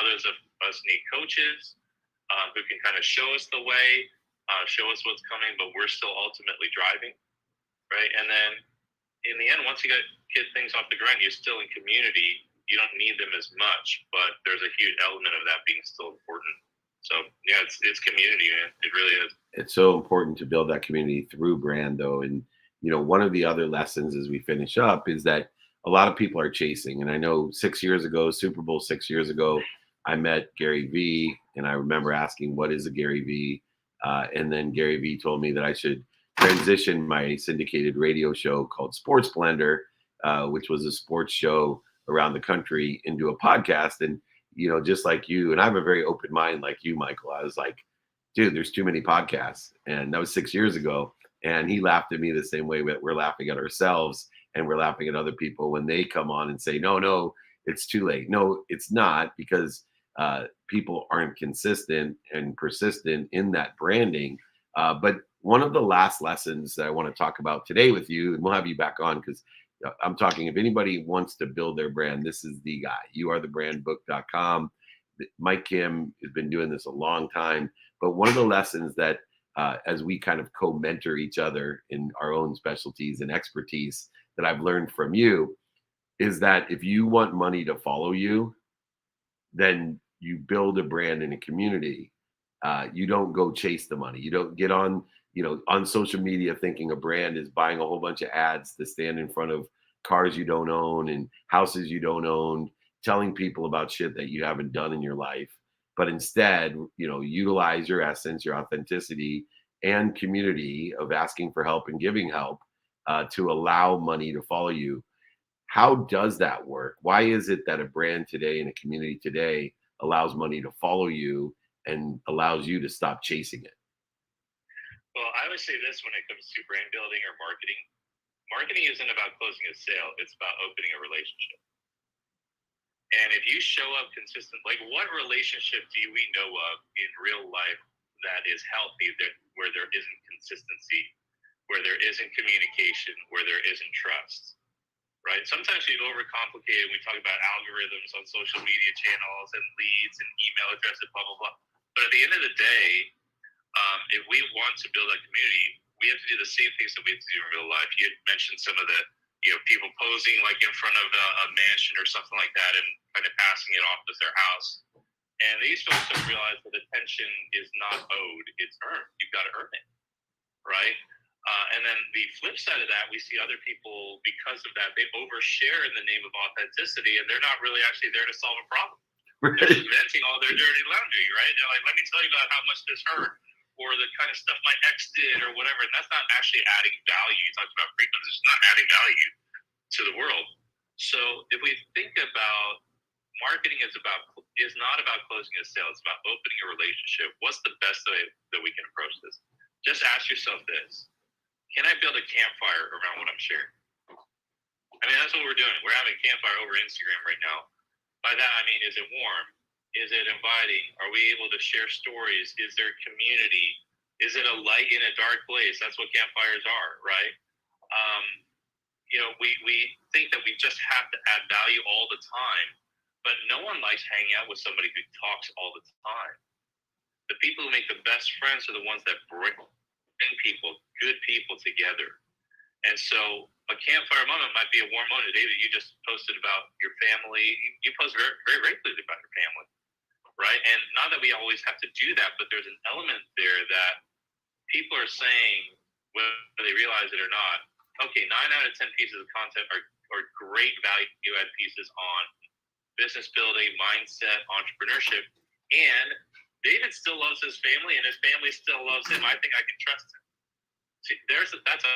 Others of us need coaches who can kind of show us the way, show us what's coming, but we're still ultimately driving, right? And then in the end, once you get things off the ground, you're still in community. You don't need them as much, but there's a huge element of that being still important. So yeah, it's community, man. It really is. It's so important to build that community through brand, though. And one of the other lessons as we finish up is that a lot of people are chasing. And I know 6 years ago, Super Bowl 6 years ago, I met Gary Vee, and I remember asking, "What is a Gary Vee?" And then Gary Vee told me that I should transition my syndicated radio show called Sports Blender, which was a sports show around the country, into a podcast. And just like you, and I have a very open mind like you, Michael. I was like, dude, there's too many podcasts. And that was 6 years ago. And he laughed at me the same way that we're laughing at ourselves, and we're laughing at other people when they come on and say, no, it's too late. No, it's not, because people aren't consistent and persistent in that branding. But one of the last lessons that I want to talk about today with you, and we'll have you back on, because I'm talking, if anybody wants to build their brand, this is the guy. youarethebrandbook.com. Mike Kim has been doing this a long time. But one of the lessons that as we kind of co-mentor each other in our own specialties and expertise that I've learned from you is that if you want money to follow you, then you build a brand in a community. You don't go chase the money. You don't get on social media thinking a brand is buying a whole bunch of ads to stand in front of cars you don't own and houses you don't own, telling people about shit that you haven't done in your life. But instead, utilize your essence, your authenticity, and community of asking for help and giving help to allow money to follow you. How does that work? Why is it that a brand today and a community today allows money to follow you and allows you to stop chasing it? Well, I would say this when it comes to brand building or marketing. Marketing isn't about closing a sale. It's about opening a relationship. And if you show up consistent, like, what relationship do we know of in real life that is healthy, where there isn't consistency, where there isn't communication, where there isn't trust, right? Sometimes we overcomplicate it. We talk about algorithms on social media channels and leads and email addresses, blah, blah, blah. But at the end of the day, if we want to build a community, we have to do the same things that we have to do in real life. You had mentioned some of the people posing like in front of a mansion or something like that and kind of passing it off as their house. And these folks don't realize that attention is not owed, it's earned. You've got to earn it, right? And then the flip side of that, we see other people, because of that, they overshare in the name of authenticity, and they're not really actually there to solve a problem. Right. They're just venting all their dirty laundry, right? They're like, let me tell you about how much this hurt, or the kind of stuff my ex did, or whatever. And that's not actually adding value. You talked about frequency. It's not adding value to the world. So if we think about marketing is not about closing a sale. It's about opening a relationship. What's the best way that we can approach this? Just ask yourself this. Can I build a campfire around what I'm sharing? I mean, that's what we're doing. We're having a campfire over Instagram right now. By that, I mean, is it warm? Is it inviting? Are we able to share stories? Is there community? Is it a light in a dark place? That's what campfires are, right? We think that we just have to add value all the time, but no one likes hanging out with somebody who talks all the time. The people who make the best friends are the ones that bring people, good people together. And so a campfire moment might be a warm moment. David, you just posted about your family. You post very, very regularly about your family. right? And not that we always have to do that, but there's an element there that people are saying, whether they realize it or not, okay, 9 out of 10 pieces of content are great value add pieces on business building, mindset, entrepreneurship. And David still loves his family, and his family still loves him. I think I can trust him. See, that's a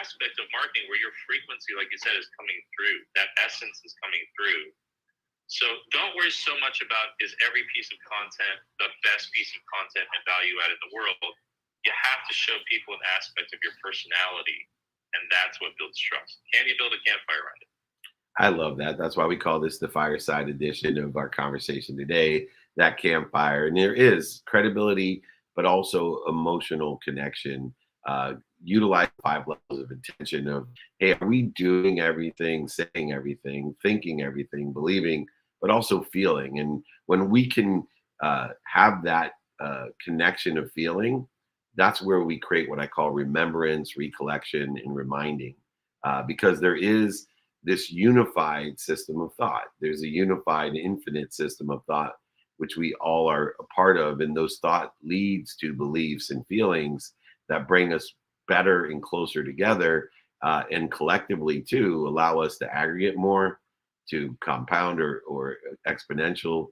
aspect of marketing where your frequency, like you said, is coming through. That essence is coming through. So don't worry so much about, is every piece of content the best piece of content and value add in the world. You have to show people an aspect of your personality, and that's what builds trust. Can you build a campfire around it? I love that. That's why we call this the Fireside edition of our conversation today, that campfire. And there is credibility, but also emotional connection. Utilize 5 levels of intention of, hey, are we doing everything, saying everything, thinking everything, believing, but also feeling? And when we can have that connection of feeling, that's where we create what I call remembrance, recollection, and reminding. Because there is this unified system of thought. There's a unified infinite system of thought, which we all are a part of. And those thought leads to beliefs and feelings that bring us better and closer together, and collectively too allow us to aggregate more, to compound or exponential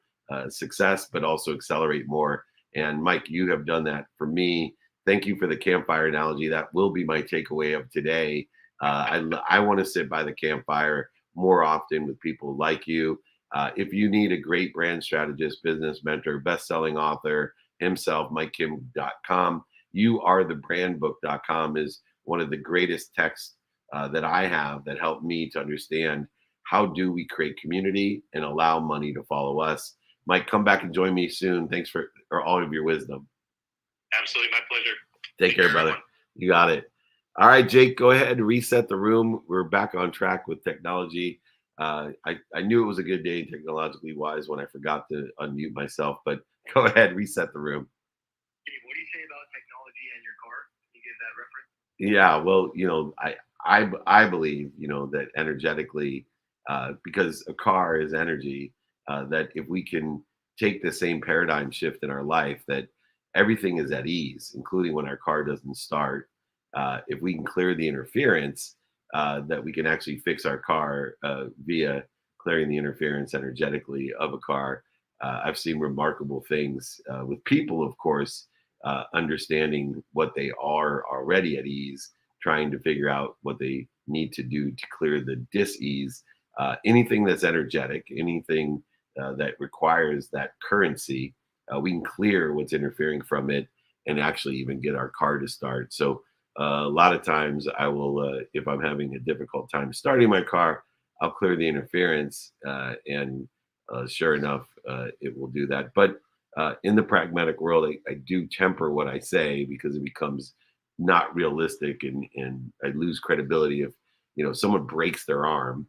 success, but also accelerate more. And Mike, you have done that for me. Thank you for the campfire analogy. That will be my takeaway of today. I want to sit by the campfire more often with people like you. If you need a great brand strategist, business mentor, best-selling author himself, MikeKim.com, youarethebrandbook.com is one of the greatest texts that I have that helped me to understand how do we create community and allow money to follow us. Mike, come back and join me soon. Thanks for all of your wisdom. Absolutely, my pleasure. Take care, brother. Everyone. You got it. All right, Jake, go ahead and reset the room. We're back on track with technology. I knew it was a good day technologically wise when I forgot to unmute myself, but go ahead, reset the room. What do you say about technology and your car? Can you give that reference? Yeah, well, I believe, that energetically, because a car is energy, that if we can take the same paradigm shift in our life, that everything is at ease, including when our car doesn't start. If we can clear the interference, that we can actually fix our car via clearing the interference energetically of a car. I've seen remarkable things with people, of course, understanding what they are already at ease, trying to figure out what they need to do to clear the dis-ease. Anything that's energetic, anything that requires that currency, we can clear what's interfering from it and actually even get our car to start. So a lot of times I will, if I'm having a difficult time starting my car, I'll clear the interference, and sure enough, it will do that. But in the pragmatic world, I do temper what I say because it becomes not realistic, and I lose credibility if someone breaks their arm.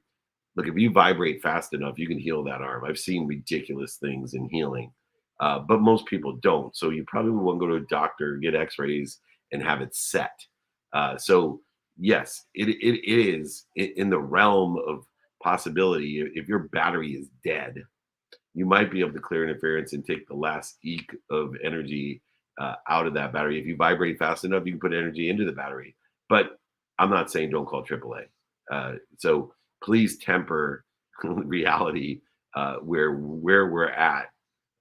Look, if you vibrate fast enough, you can heal that arm. I've seen ridiculous things in healing, but most people don't. So you probably want to go to a doctor, get X-rays, and have it set. So yes, it is in the realm of possibility. If your battery is dead, you might be able to clear interference and take the last eke of energy out of that battery. If you vibrate fast enough, you can put energy into the battery. But I'm not saying don't call AAA. So please temper reality where we're at.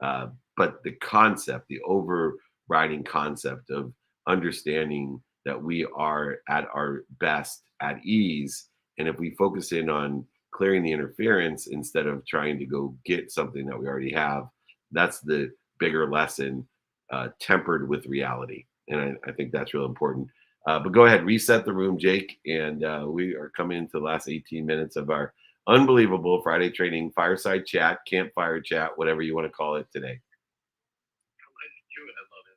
But the concept, the overriding concept of understanding that we are at our best at ease, and if we focus in on clearing the interference instead of trying to go get something that we already have, that's the bigger lesson, tempered with reality. And I think that's real important. But go ahead, reset the room, Jake. And we are coming into the last 18 minutes of our unbelievable Friday training fireside chat, campfire chat, whatever you want to call it today. Let's do it. I love it.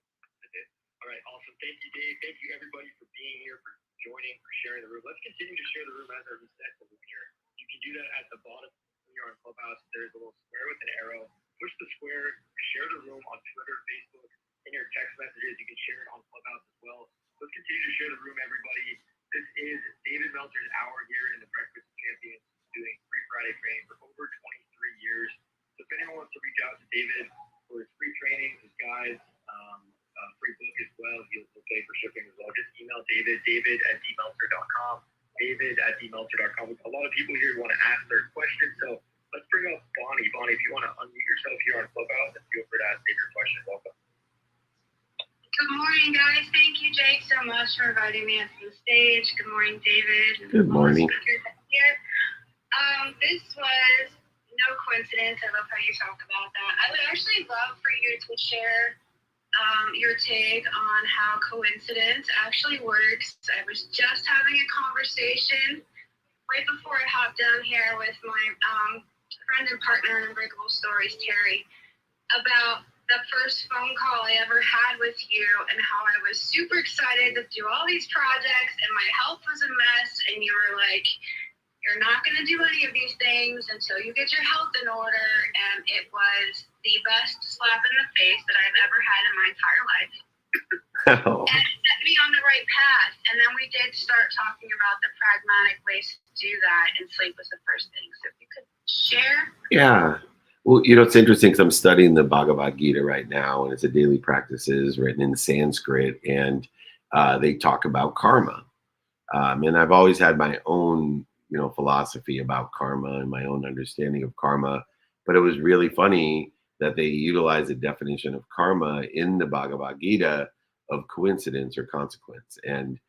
All right, awesome. Thank you, Dave. Thank you, everybody, for being here, for joining, for sharing the room. Let's continue to share the room as I reset the room here. You can do that at the bottom when you're on Clubhouse. There's a little square with an arrow. Push the square, share the room on Twitter, Facebook, in your text messages. You can share it on Clubhouse as well. Let's continue to share the room, everybody. This is David Meltzer's Hour here in the Breakfast of Champions, doing free Friday training for over 23 years. So if anyone wants to reach out to David, much for inviting me onto the stage. Good morning, David. Good morning. This was no coincidence. I love how you talk about that. I would actually love for you to share your take on how coincidence actually works. I was just having a conversation right before I hopped down here with my friend and partner in Unbreakable Stories, Terry, about the first phone call I ever had with you and how I was super excited to do all these projects and my health was a mess, and you were like, you're not going to do any of these things until you get your health in order. And it was the best slap in the face that I've ever had in my entire life. Oh. And it set me on the right path. And then we did start talking about the pragmatic ways to do that, and sleep was the first thing. So if you could share. Yeah. Well, you know, it's interesting because I'm studying the Bhagavad Gita right now, and it's a daily practices written in Sanskrit, and they talk about karma. And I've always had my own, you know, philosophy about karma and my own understanding of karma. But it was really funny that they utilize a definition of karma in the Bhagavad Gita of coincidence or consequence. And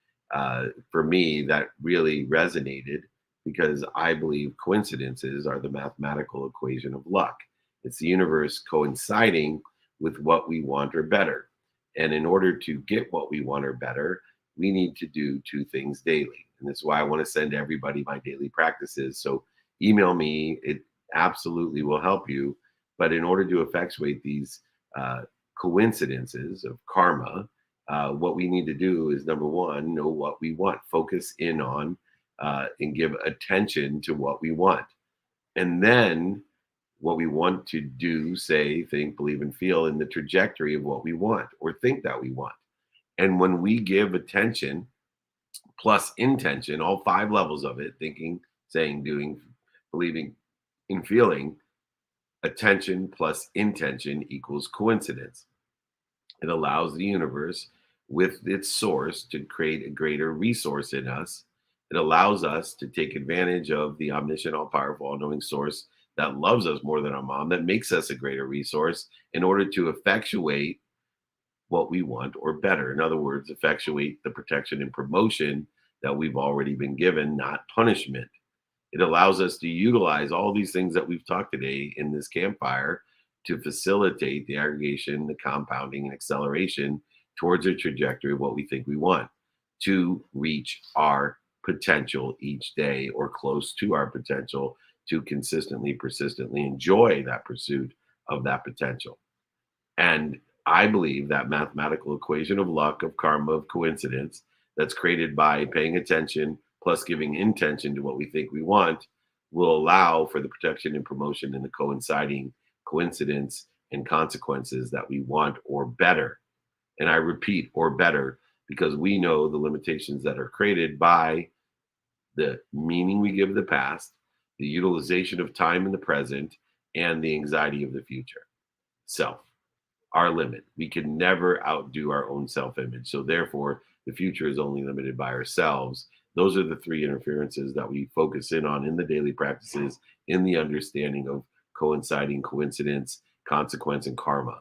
for me, that really resonated because I believe coincidences are the mathematical equation of luck. It's the universe coinciding with what we want or better. And in order to get what we want or better, we need to do two things daily. And that's why I want to send everybody my daily practices. So email me. It absolutely will help you. But in order to effectuate these coincidences of karma, what we need to do is, number one, know what we want, focus in on and give attention to what we want. And then what we want to do, say, think, believe, and feel in the trajectory of what we want or think that we want. And when we give attention plus intention, all 5 levels of it, thinking, saying, doing, believing, and feeling, attention plus intention equals coincidence. It allows the universe with its source to create a greater resource in us. It allows us to take advantage of the omniscient, all-powerful, all-knowing source that loves us more than our mom, that makes us a greater resource in order to effectuate what we want or better. In other words, effectuate the protection and promotion that we've already been given, not punishment. It allows us to utilize all these things that we've talked today in this campfire to facilitate the aggregation, the compounding, and acceleration towards a trajectory of what we think we want to reach our potential each day, or close to our potential, to consistently, persistently enjoy that pursuit of that potential. And I believe that mathematical equation of luck, of karma, of coincidence that's created by paying attention plus giving intention to what we think we want will allow for the protection and promotion and the coinciding coincidence and consequences that we want or better. And I repeat, or better, because we know the limitations that are created by the meaning we give the past, the utilization of time in the present, and the anxiety of the future. Self, our limit. We can never outdo our own self-image. So therefore, the future is only limited by ourselves. Those are the 3 interferences that we focus in on in the daily practices, in the understanding of coinciding, coincidence, consequence, and karma.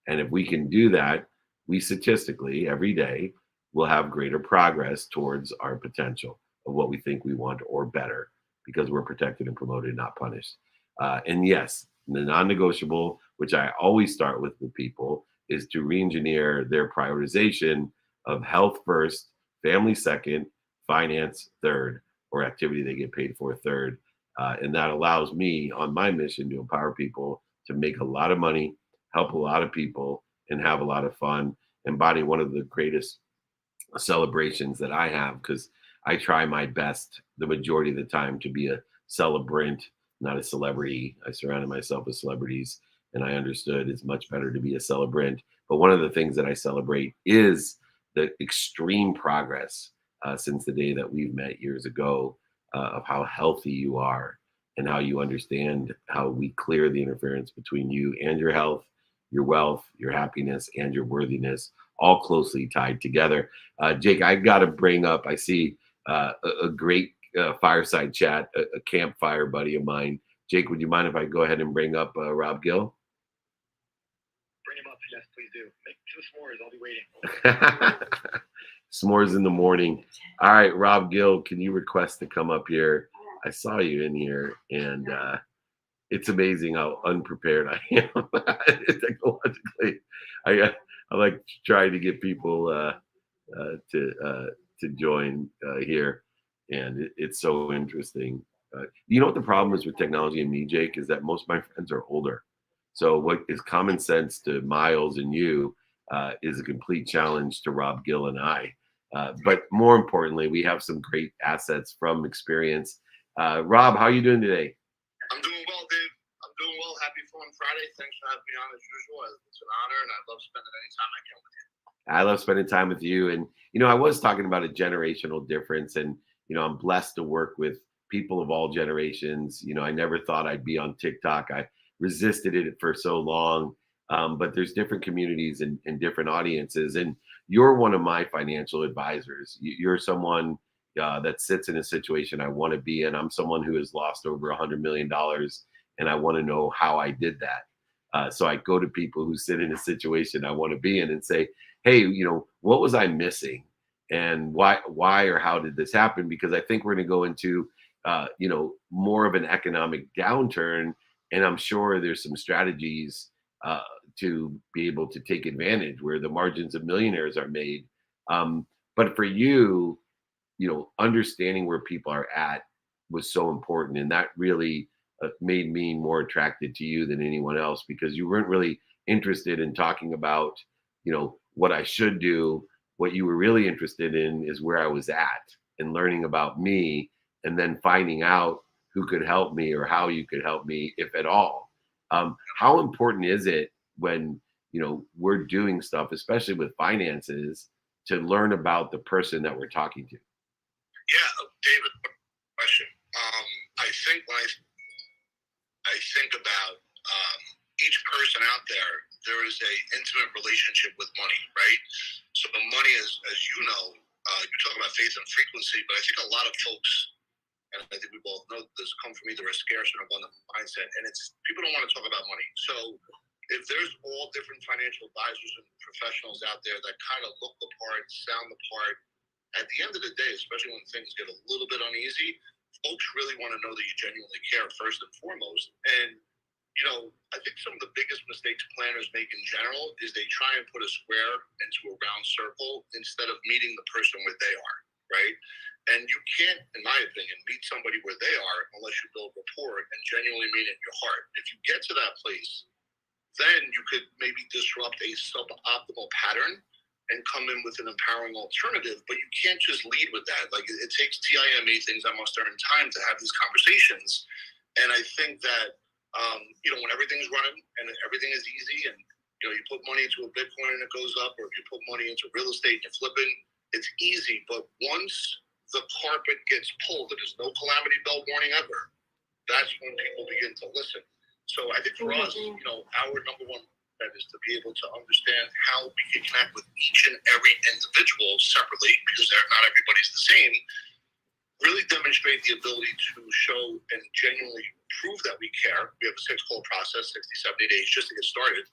And if we can do that, we statistically every day will have greater progress towards our potential of what we think we want or better, because we're protected and promoted, not punished. And yes, the non-negotiable, which I always start with people, is to re-engineer their prioritization of health first, family second, finance third, or activity they get paid for third. And that allows me on my mission to empower people to make a lot of money, help a lot of people, and have a lot of fun. Embody one of the greatest celebrations that I have, because I try my best the majority of the time to be a celebrant, not a celebrity. I surrounded myself with celebrities, and I understood it's much better to be a celebrant. But one of the things that I celebrate is the extreme progress since the day that we've met years ago of how healthy you are and how you understand how we clear the interference between you and your health, your wealth, your happiness, and your worthiness, all closely tied together. Jake, I got to bring up, I see a great fireside chat, a campfire buddy of mine. Jake, would you mind if I go ahead and bring up Rob Gill? Bring him up. Yes, please do. Make 2 s'mores. I'll be waiting. S'mores in the morning. All right, Rob Gill, can you request to come up here? I saw you in here, and it's amazing how unprepared I am technologically. I like trying to get people to join here, and it's so interesting. You know what the problem is with technology and me, Jake, is that most of my friends are older. So what is common sense to Miles and you is a complete challenge to Rob Gill and I. But more importantly, we have some great assets from experience. Rob, how are you doing today? I'm doing well, Dave. I'm doing well. Happy Fun Friday. Thanks for having me on as usual. It's an honor, and I love spending any time I can with you. I love spending time with you. And, I was talking about a generational difference, and, I'm blessed to work with people of all generations. I never thought I'd be on TikTok. I resisted it for so long. But there's different communities and different audiences. And you're one of my financial advisors. You're someone that sits in a situation I want to be in. I'm someone who has lost over $100 million, and I want to know how I did that. So I go to people who sit in a situation I want to be in and say, hey, what was I missing? And why or how did this happen? Because I think we're going to go into, more of an economic downturn. And I'm sure there's some strategies to be able to take advantage where the margins of millionaires are made. But for you, understanding where people are at was so important. And that really made me more attracted to you than anyone else, because you weren't really interested in talking about, what I should do. What you were really interested in is where I was at and learning about me, and then finding out who could help me or how you could help me, if at all. How important is it when, we're doing stuff, especially with finances, to learn about the person that we're talking to? Yeah, David, question. I think when I think about each person out there, there is a intimate relationship with money, right? So the money is, as you know, you talk about faith and frequency, but I think a lot of folks, and I think we both know this, come from either a scarce or abundant mindset, and it's people don't want to talk about money. So if there's all different financial advisors and professionals out there that kind of look the part, sound the part, at the end of the day, especially when things get a little bit uneasy, folks really want to know that you genuinely care first and foremost. And, I think some of the biggest mistakes planners make in general is they try and put a square into a round circle instead of meeting the person where they are, right? And you can't, in my opinion, meet somebody where they are unless you build rapport and genuinely mean it in your heart. If you get to that place, then you could maybe disrupt a suboptimal pattern and come in with an empowering alternative, but you can't just lead with that. Like, it takes TIME, things I must earn time, to have these conversations. And I think that, when everything's running and everything is easy, and, you put money into a Bitcoin and it goes up, or if you put money into real estate and you're flipping, it's easy. But once the carpet gets pulled, and there's no calamity bell warning ever, that's when people begin to listen. So I think for us, our number one that is to be able to understand how we can connect with each and every individual separately, because not everybody's the same, really demonstrate the ability to show and genuinely prove that we care. We have a 6-call process, 60, 70 days just to get started.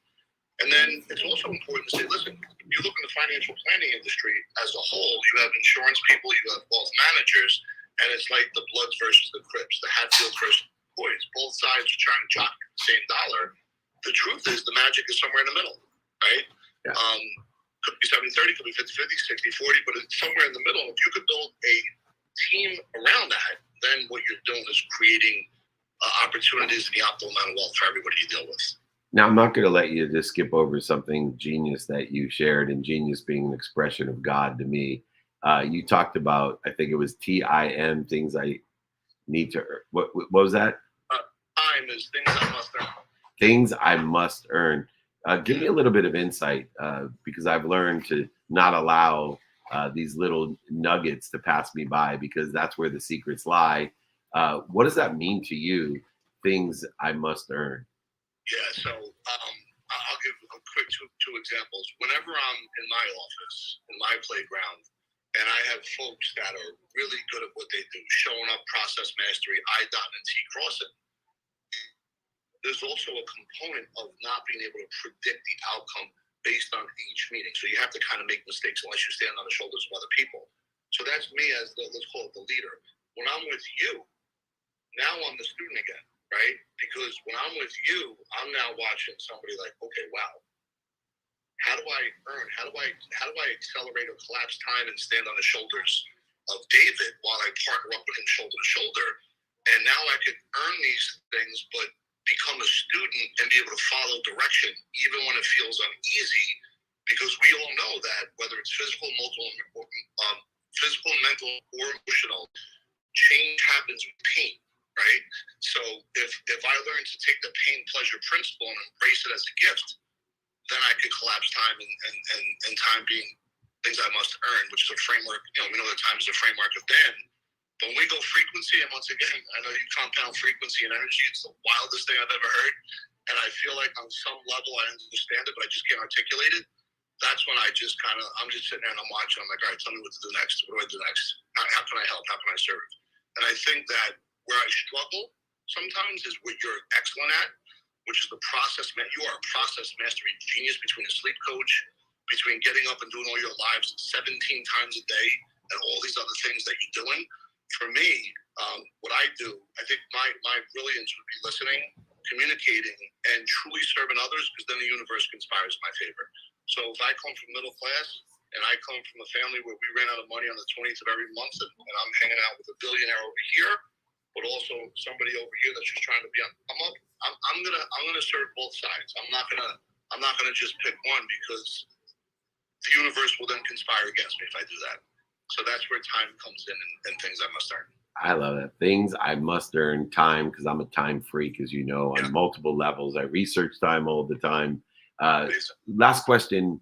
And then it's also important to say, listen, you look in the financial planning industry as a whole, you have insurance people, you have wealth managers, and it's like the Bloods versus the Crips, the Hatfield versus the McCoys. Both sides are trying to jock the same dollar. The truth is the magic is somewhere in the middle, right? Yeah. Could be 70-30, could be 50-50, 60-40, but it's somewhere in the middle. If you could build a team around that, then what you're doing is creating opportunities and the optimal amount of wealth for everybody you deal with. Now, I'm not going to let you just skip over something genius that you shared, and genius being an expression of God to me. You talked about, I think it was TIM, things I need to earn. What was that? Time is things I must earn. Things I must earn. Give me a little bit of insight, because I've learned to not allow these little nuggets to pass me by, because that's where the secrets lie. What does that mean to you? Things I must earn. Yeah, so I'll give a quick two examples. Whenever I'm in my office, in my playground, and I have folks that are really good at what they do, showing up, process mastery, I dot and T crossing, there's also a component of not being able to predict the outcome based on each meeting. So you have to kind of make mistakes unless you stand on the shoulders of other people. So that's me as the, let's call it the leader. When I'm with you, now I'm the student again, right? Because when I'm with you, I'm now watching somebody like, okay, wow, how do I earn? How do I accelerate or collapse time and stand on the shoulders of David while I partner up with him shoulder to shoulder? And now I can earn these things, but become a student and be able to follow direction even when it feels uneasy, because we all know that whether it's physical, mental, or emotional, change happens with pain, right? So if I learn to take the pain pleasure principle and embrace it as a gift, then I could collapse time and time being things I must earn, which is a framework. We know that time is a framework of Dan. But when we go frequency, and once again, I know you compound frequency and energy, it's the wildest thing I've ever heard. And I feel like on some level I understand it, but I just can't articulate it. That's when I'm just sitting there and I'm watching. I'm like, all right, tell me what to do next. What do I do next? How can I help? How can I serve? And I think that where I struggle sometimes is what you're excellent at, which is the process. You are a process mastery genius between a sleep coach, between getting up and doing all your lives 17 times a day, and all these other things that you're doing. For me, what I do, I think my brilliance would be listening, communicating, and truly serving others, because then the universe conspires in my favor. So if I come from middle class and I come from a family where we ran out of money on the 20th of every month, and I'm hanging out with a billionaire over here, but also somebody over here that's just trying to be on, I'm gonna serve both sides. I'm not gonna just pick one, because the universe will then conspire against me if I do that. So that's where time comes in and things I must earn. I love that. Things I must earn time, because I'm a time freak, as you know, on multiple levels. I research time all the time. Last question.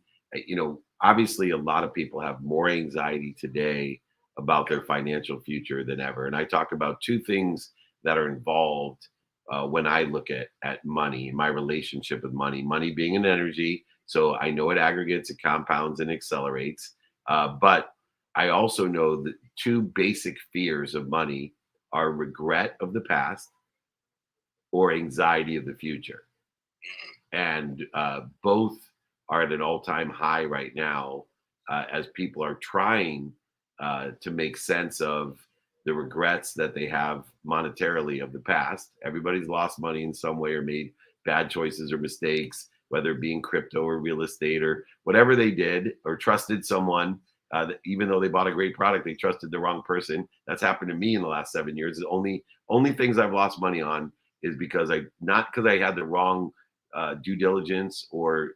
Obviously a lot of people have more anxiety today about their financial future than ever. And I talk about two things that are involved when I look at money, my relationship with money being an energy. So I know it aggregates, it compounds, and accelerates. But I also know that two basic fears of money are regret of the past or anxiety of the future. And both are at an all-time high right now, as people are trying to make sense of the regrets that they have monetarily of the past. Everybody's lost money in some way or made bad choices or mistakes, whether it be in crypto or real estate or whatever they did, or trusted someone. Even though they bought a great product, they trusted the wrong person. That's happened to me in the last 7 years. The only things I've lost money on is because not because I had the wrong due diligence or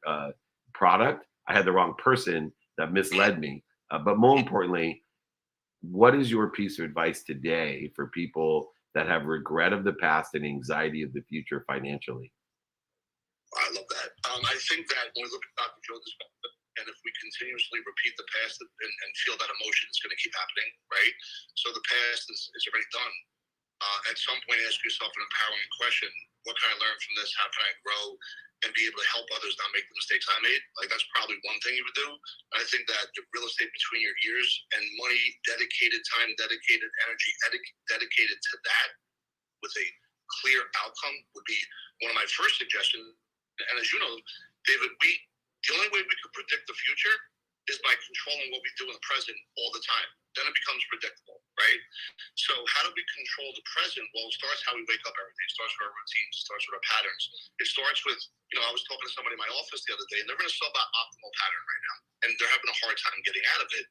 product. I had the wrong person that misled me. But more importantly, what is your piece of advice today for people that have regret of the past and anxiety of the future financially? I love that. I think that when we look at Dr. Joe Dispenza, and if we continuously repeat the past and feel that emotion, it's going to keep happening, right? So the past is already done. At some point, ask yourself an empowering question: what can I learn from this? How can I grow and be able to help others not make the mistakes I made? Like, that's probably one thing you would do. And I think that the real estate between your ears and money, dedicated time, dedicated energy, dedicated to that with a clear outcome would be one of my first suggestions. And as you know, David, the only way we could predict the future is by controlling what we do in the present all the time. Then it becomes predictable, right? So how do we control the present? Well, it starts how we wake up every day. It starts with our routines. It starts with our patterns. It starts with, I was talking to somebody in my office the other day, and they're in a suboptimal pattern right now. And they're having a hard time getting out of it.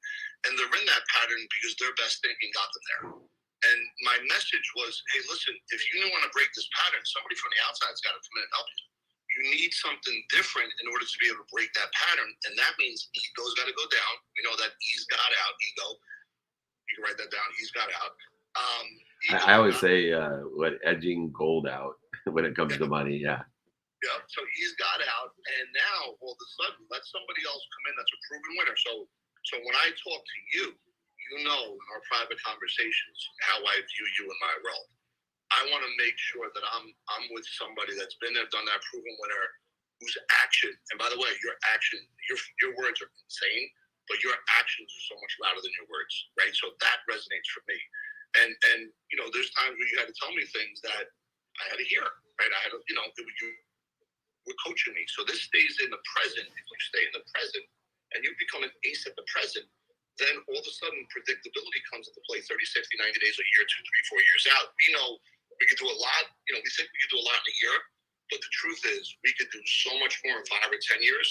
And they're in that pattern because their best thinking got them there. And my message was, hey, listen, if you want to break this pattern, somebody from the outside's got to come in and help you. You need something different in order to be able to break that pattern. And that means ego's got to go down. We know that E's got out, ego. You can write that down. E's got out. I always say, edging gold out when it comes to money. Yeah. Yeah. So E's got out. And now, all of a sudden, let somebody else come in that's a proven winner. So when I talk to you, in our private conversations, how I view you in my world. I want to make sure that I'm with somebody that's been there, done that, proven winner, whose action, and by the way, your action, your words are insane, but your actions are so much louder than your words, right? So that resonates for me. And there's times where you had to tell me things that I had to hear, right? I had to, were coaching me. So this stays in the present. If you stay in the present and you become an ace at the present, then all of a sudden predictability comes into play 30, 60, 90 days, a year, 2, 3, 4 years out. We know we could do a lot. We think we could do a lot in a year, but the truth is we could do so much more in 5 or 10 years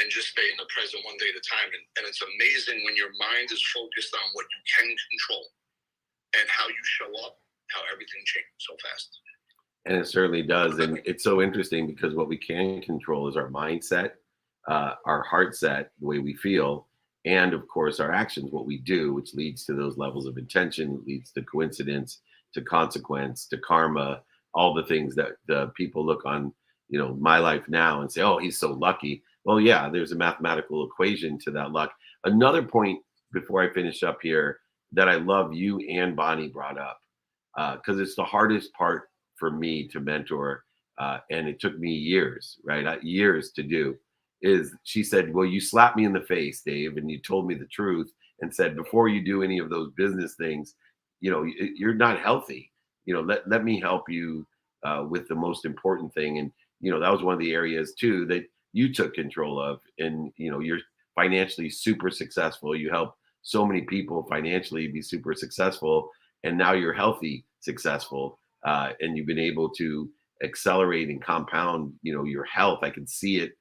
and just stay in the present one day at a time. And it's amazing when your mind is focused on what you can control and how you show up, how everything changes so fast. And it certainly does. And it's so interesting because what we can control is our mindset, our heart set, the way we feel, and of course our actions, what we do, which leads to those levels of intention, leads to coincidence, to consequence, to karma, all the things that the people look on, my life now and say, oh, he's so lucky. Well, yeah, there's a mathematical equation to that luck. Another point before I finish up here that I love you and Bonnie brought up, because it's the hardest part for me to mentor, and it took me years, right? Years to do, is she said, well, you slapped me in the face, Dave, and you told me the truth and said, before you do any of those business things, you're not healthy. Let me help you with the most important thing. And, that was one of the areas too that you took control of. And, you're financially super successful. You help so many people financially be super successful. And now you're healthy, successful. And you've been able to accelerate and compound, your health. I can see it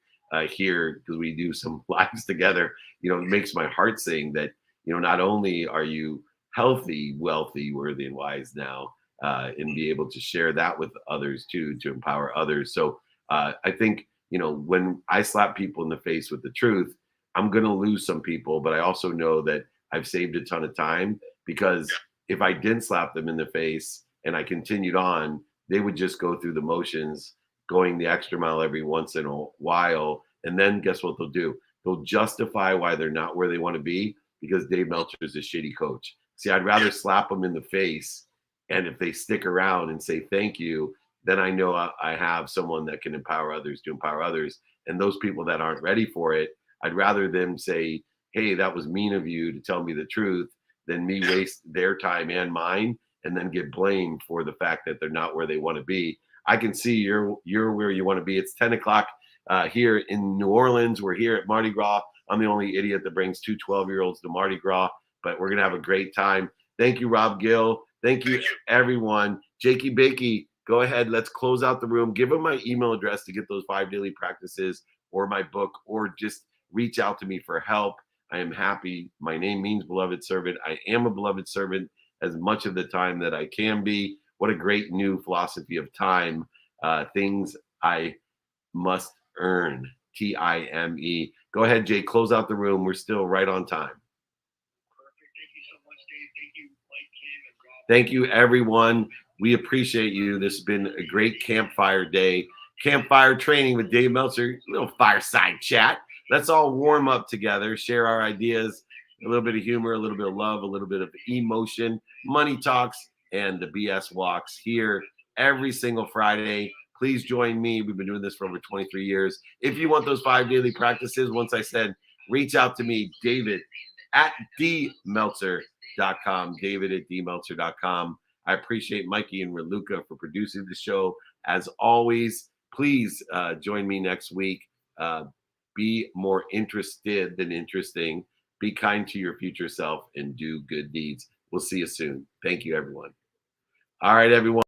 here because we do some lives together. It makes my heart sing that, not only are you healthy, wealthy, worthy, and wise now, and be able to share that with others too, to empower others. So I think, when I slap people in the face with the truth, I'm going to lose some people, but I also know that I've saved a ton of time, because if I didn't slap them in the face and I continued on, they would just go through the motions, going the extra mile every once in a while. And then guess what they'll do? They'll justify why they're not where they want to be, because Dave Meltzer is a shitty coach. See, I'd rather slap them in the face. And if they stick around and say thank you, then I know I have someone that can empower others to empower others. And those people that aren't ready for it, I'd rather them say, hey, that was mean of you to tell me the truth, than me waste their time and mine and then get blamed for the fact that they're not where they want to be. I can see you're where you want to be. It's 10 o'clock here in New Orleans. We're here at Mardi Gras. I'm the only idiot that brings 2 12-year-olds to Mardi Gras, but we're going to have a great time. Thank you, Rob Gill. Thank you, everyone. Jakey Bakey, go ahead. Let's close out the room. Give them my email address to get those 5 daily practices or my book, or just reach out to me for help. I am happy. My name means beloved servant. I am a beloved servant as much of the time that I can be. What a great new philosophy of time. Things I must earn. TIME. Go ahead, Jay. Close out the room. We're still right on time. Perfect. Thank you so much, Dave. Thank you, Mike, Kim, and Rob. Thank you, everyone. We appreciate you. This has been a great campfire day. Campfire training with Dave Meltzer. A little fireside chat. Let's all warm up together, share our ideas, a little bit of humor, a little bit of love, a little bit of emotion, money talks, and the BS walks here every single Friday. Please join me. We've been doing this for over 23 years. If you want those 5 daily practices, once I said, reach out to me, David at dmeltzer.com, David at dmeltzer.com. I appreciate Mikey and Raluca for producing the show. As always, please join me next week. Be more interested than interesting. Be kind to your future self and do good deeds. We'll see you soon. Thank you, everyone. All right, everyone.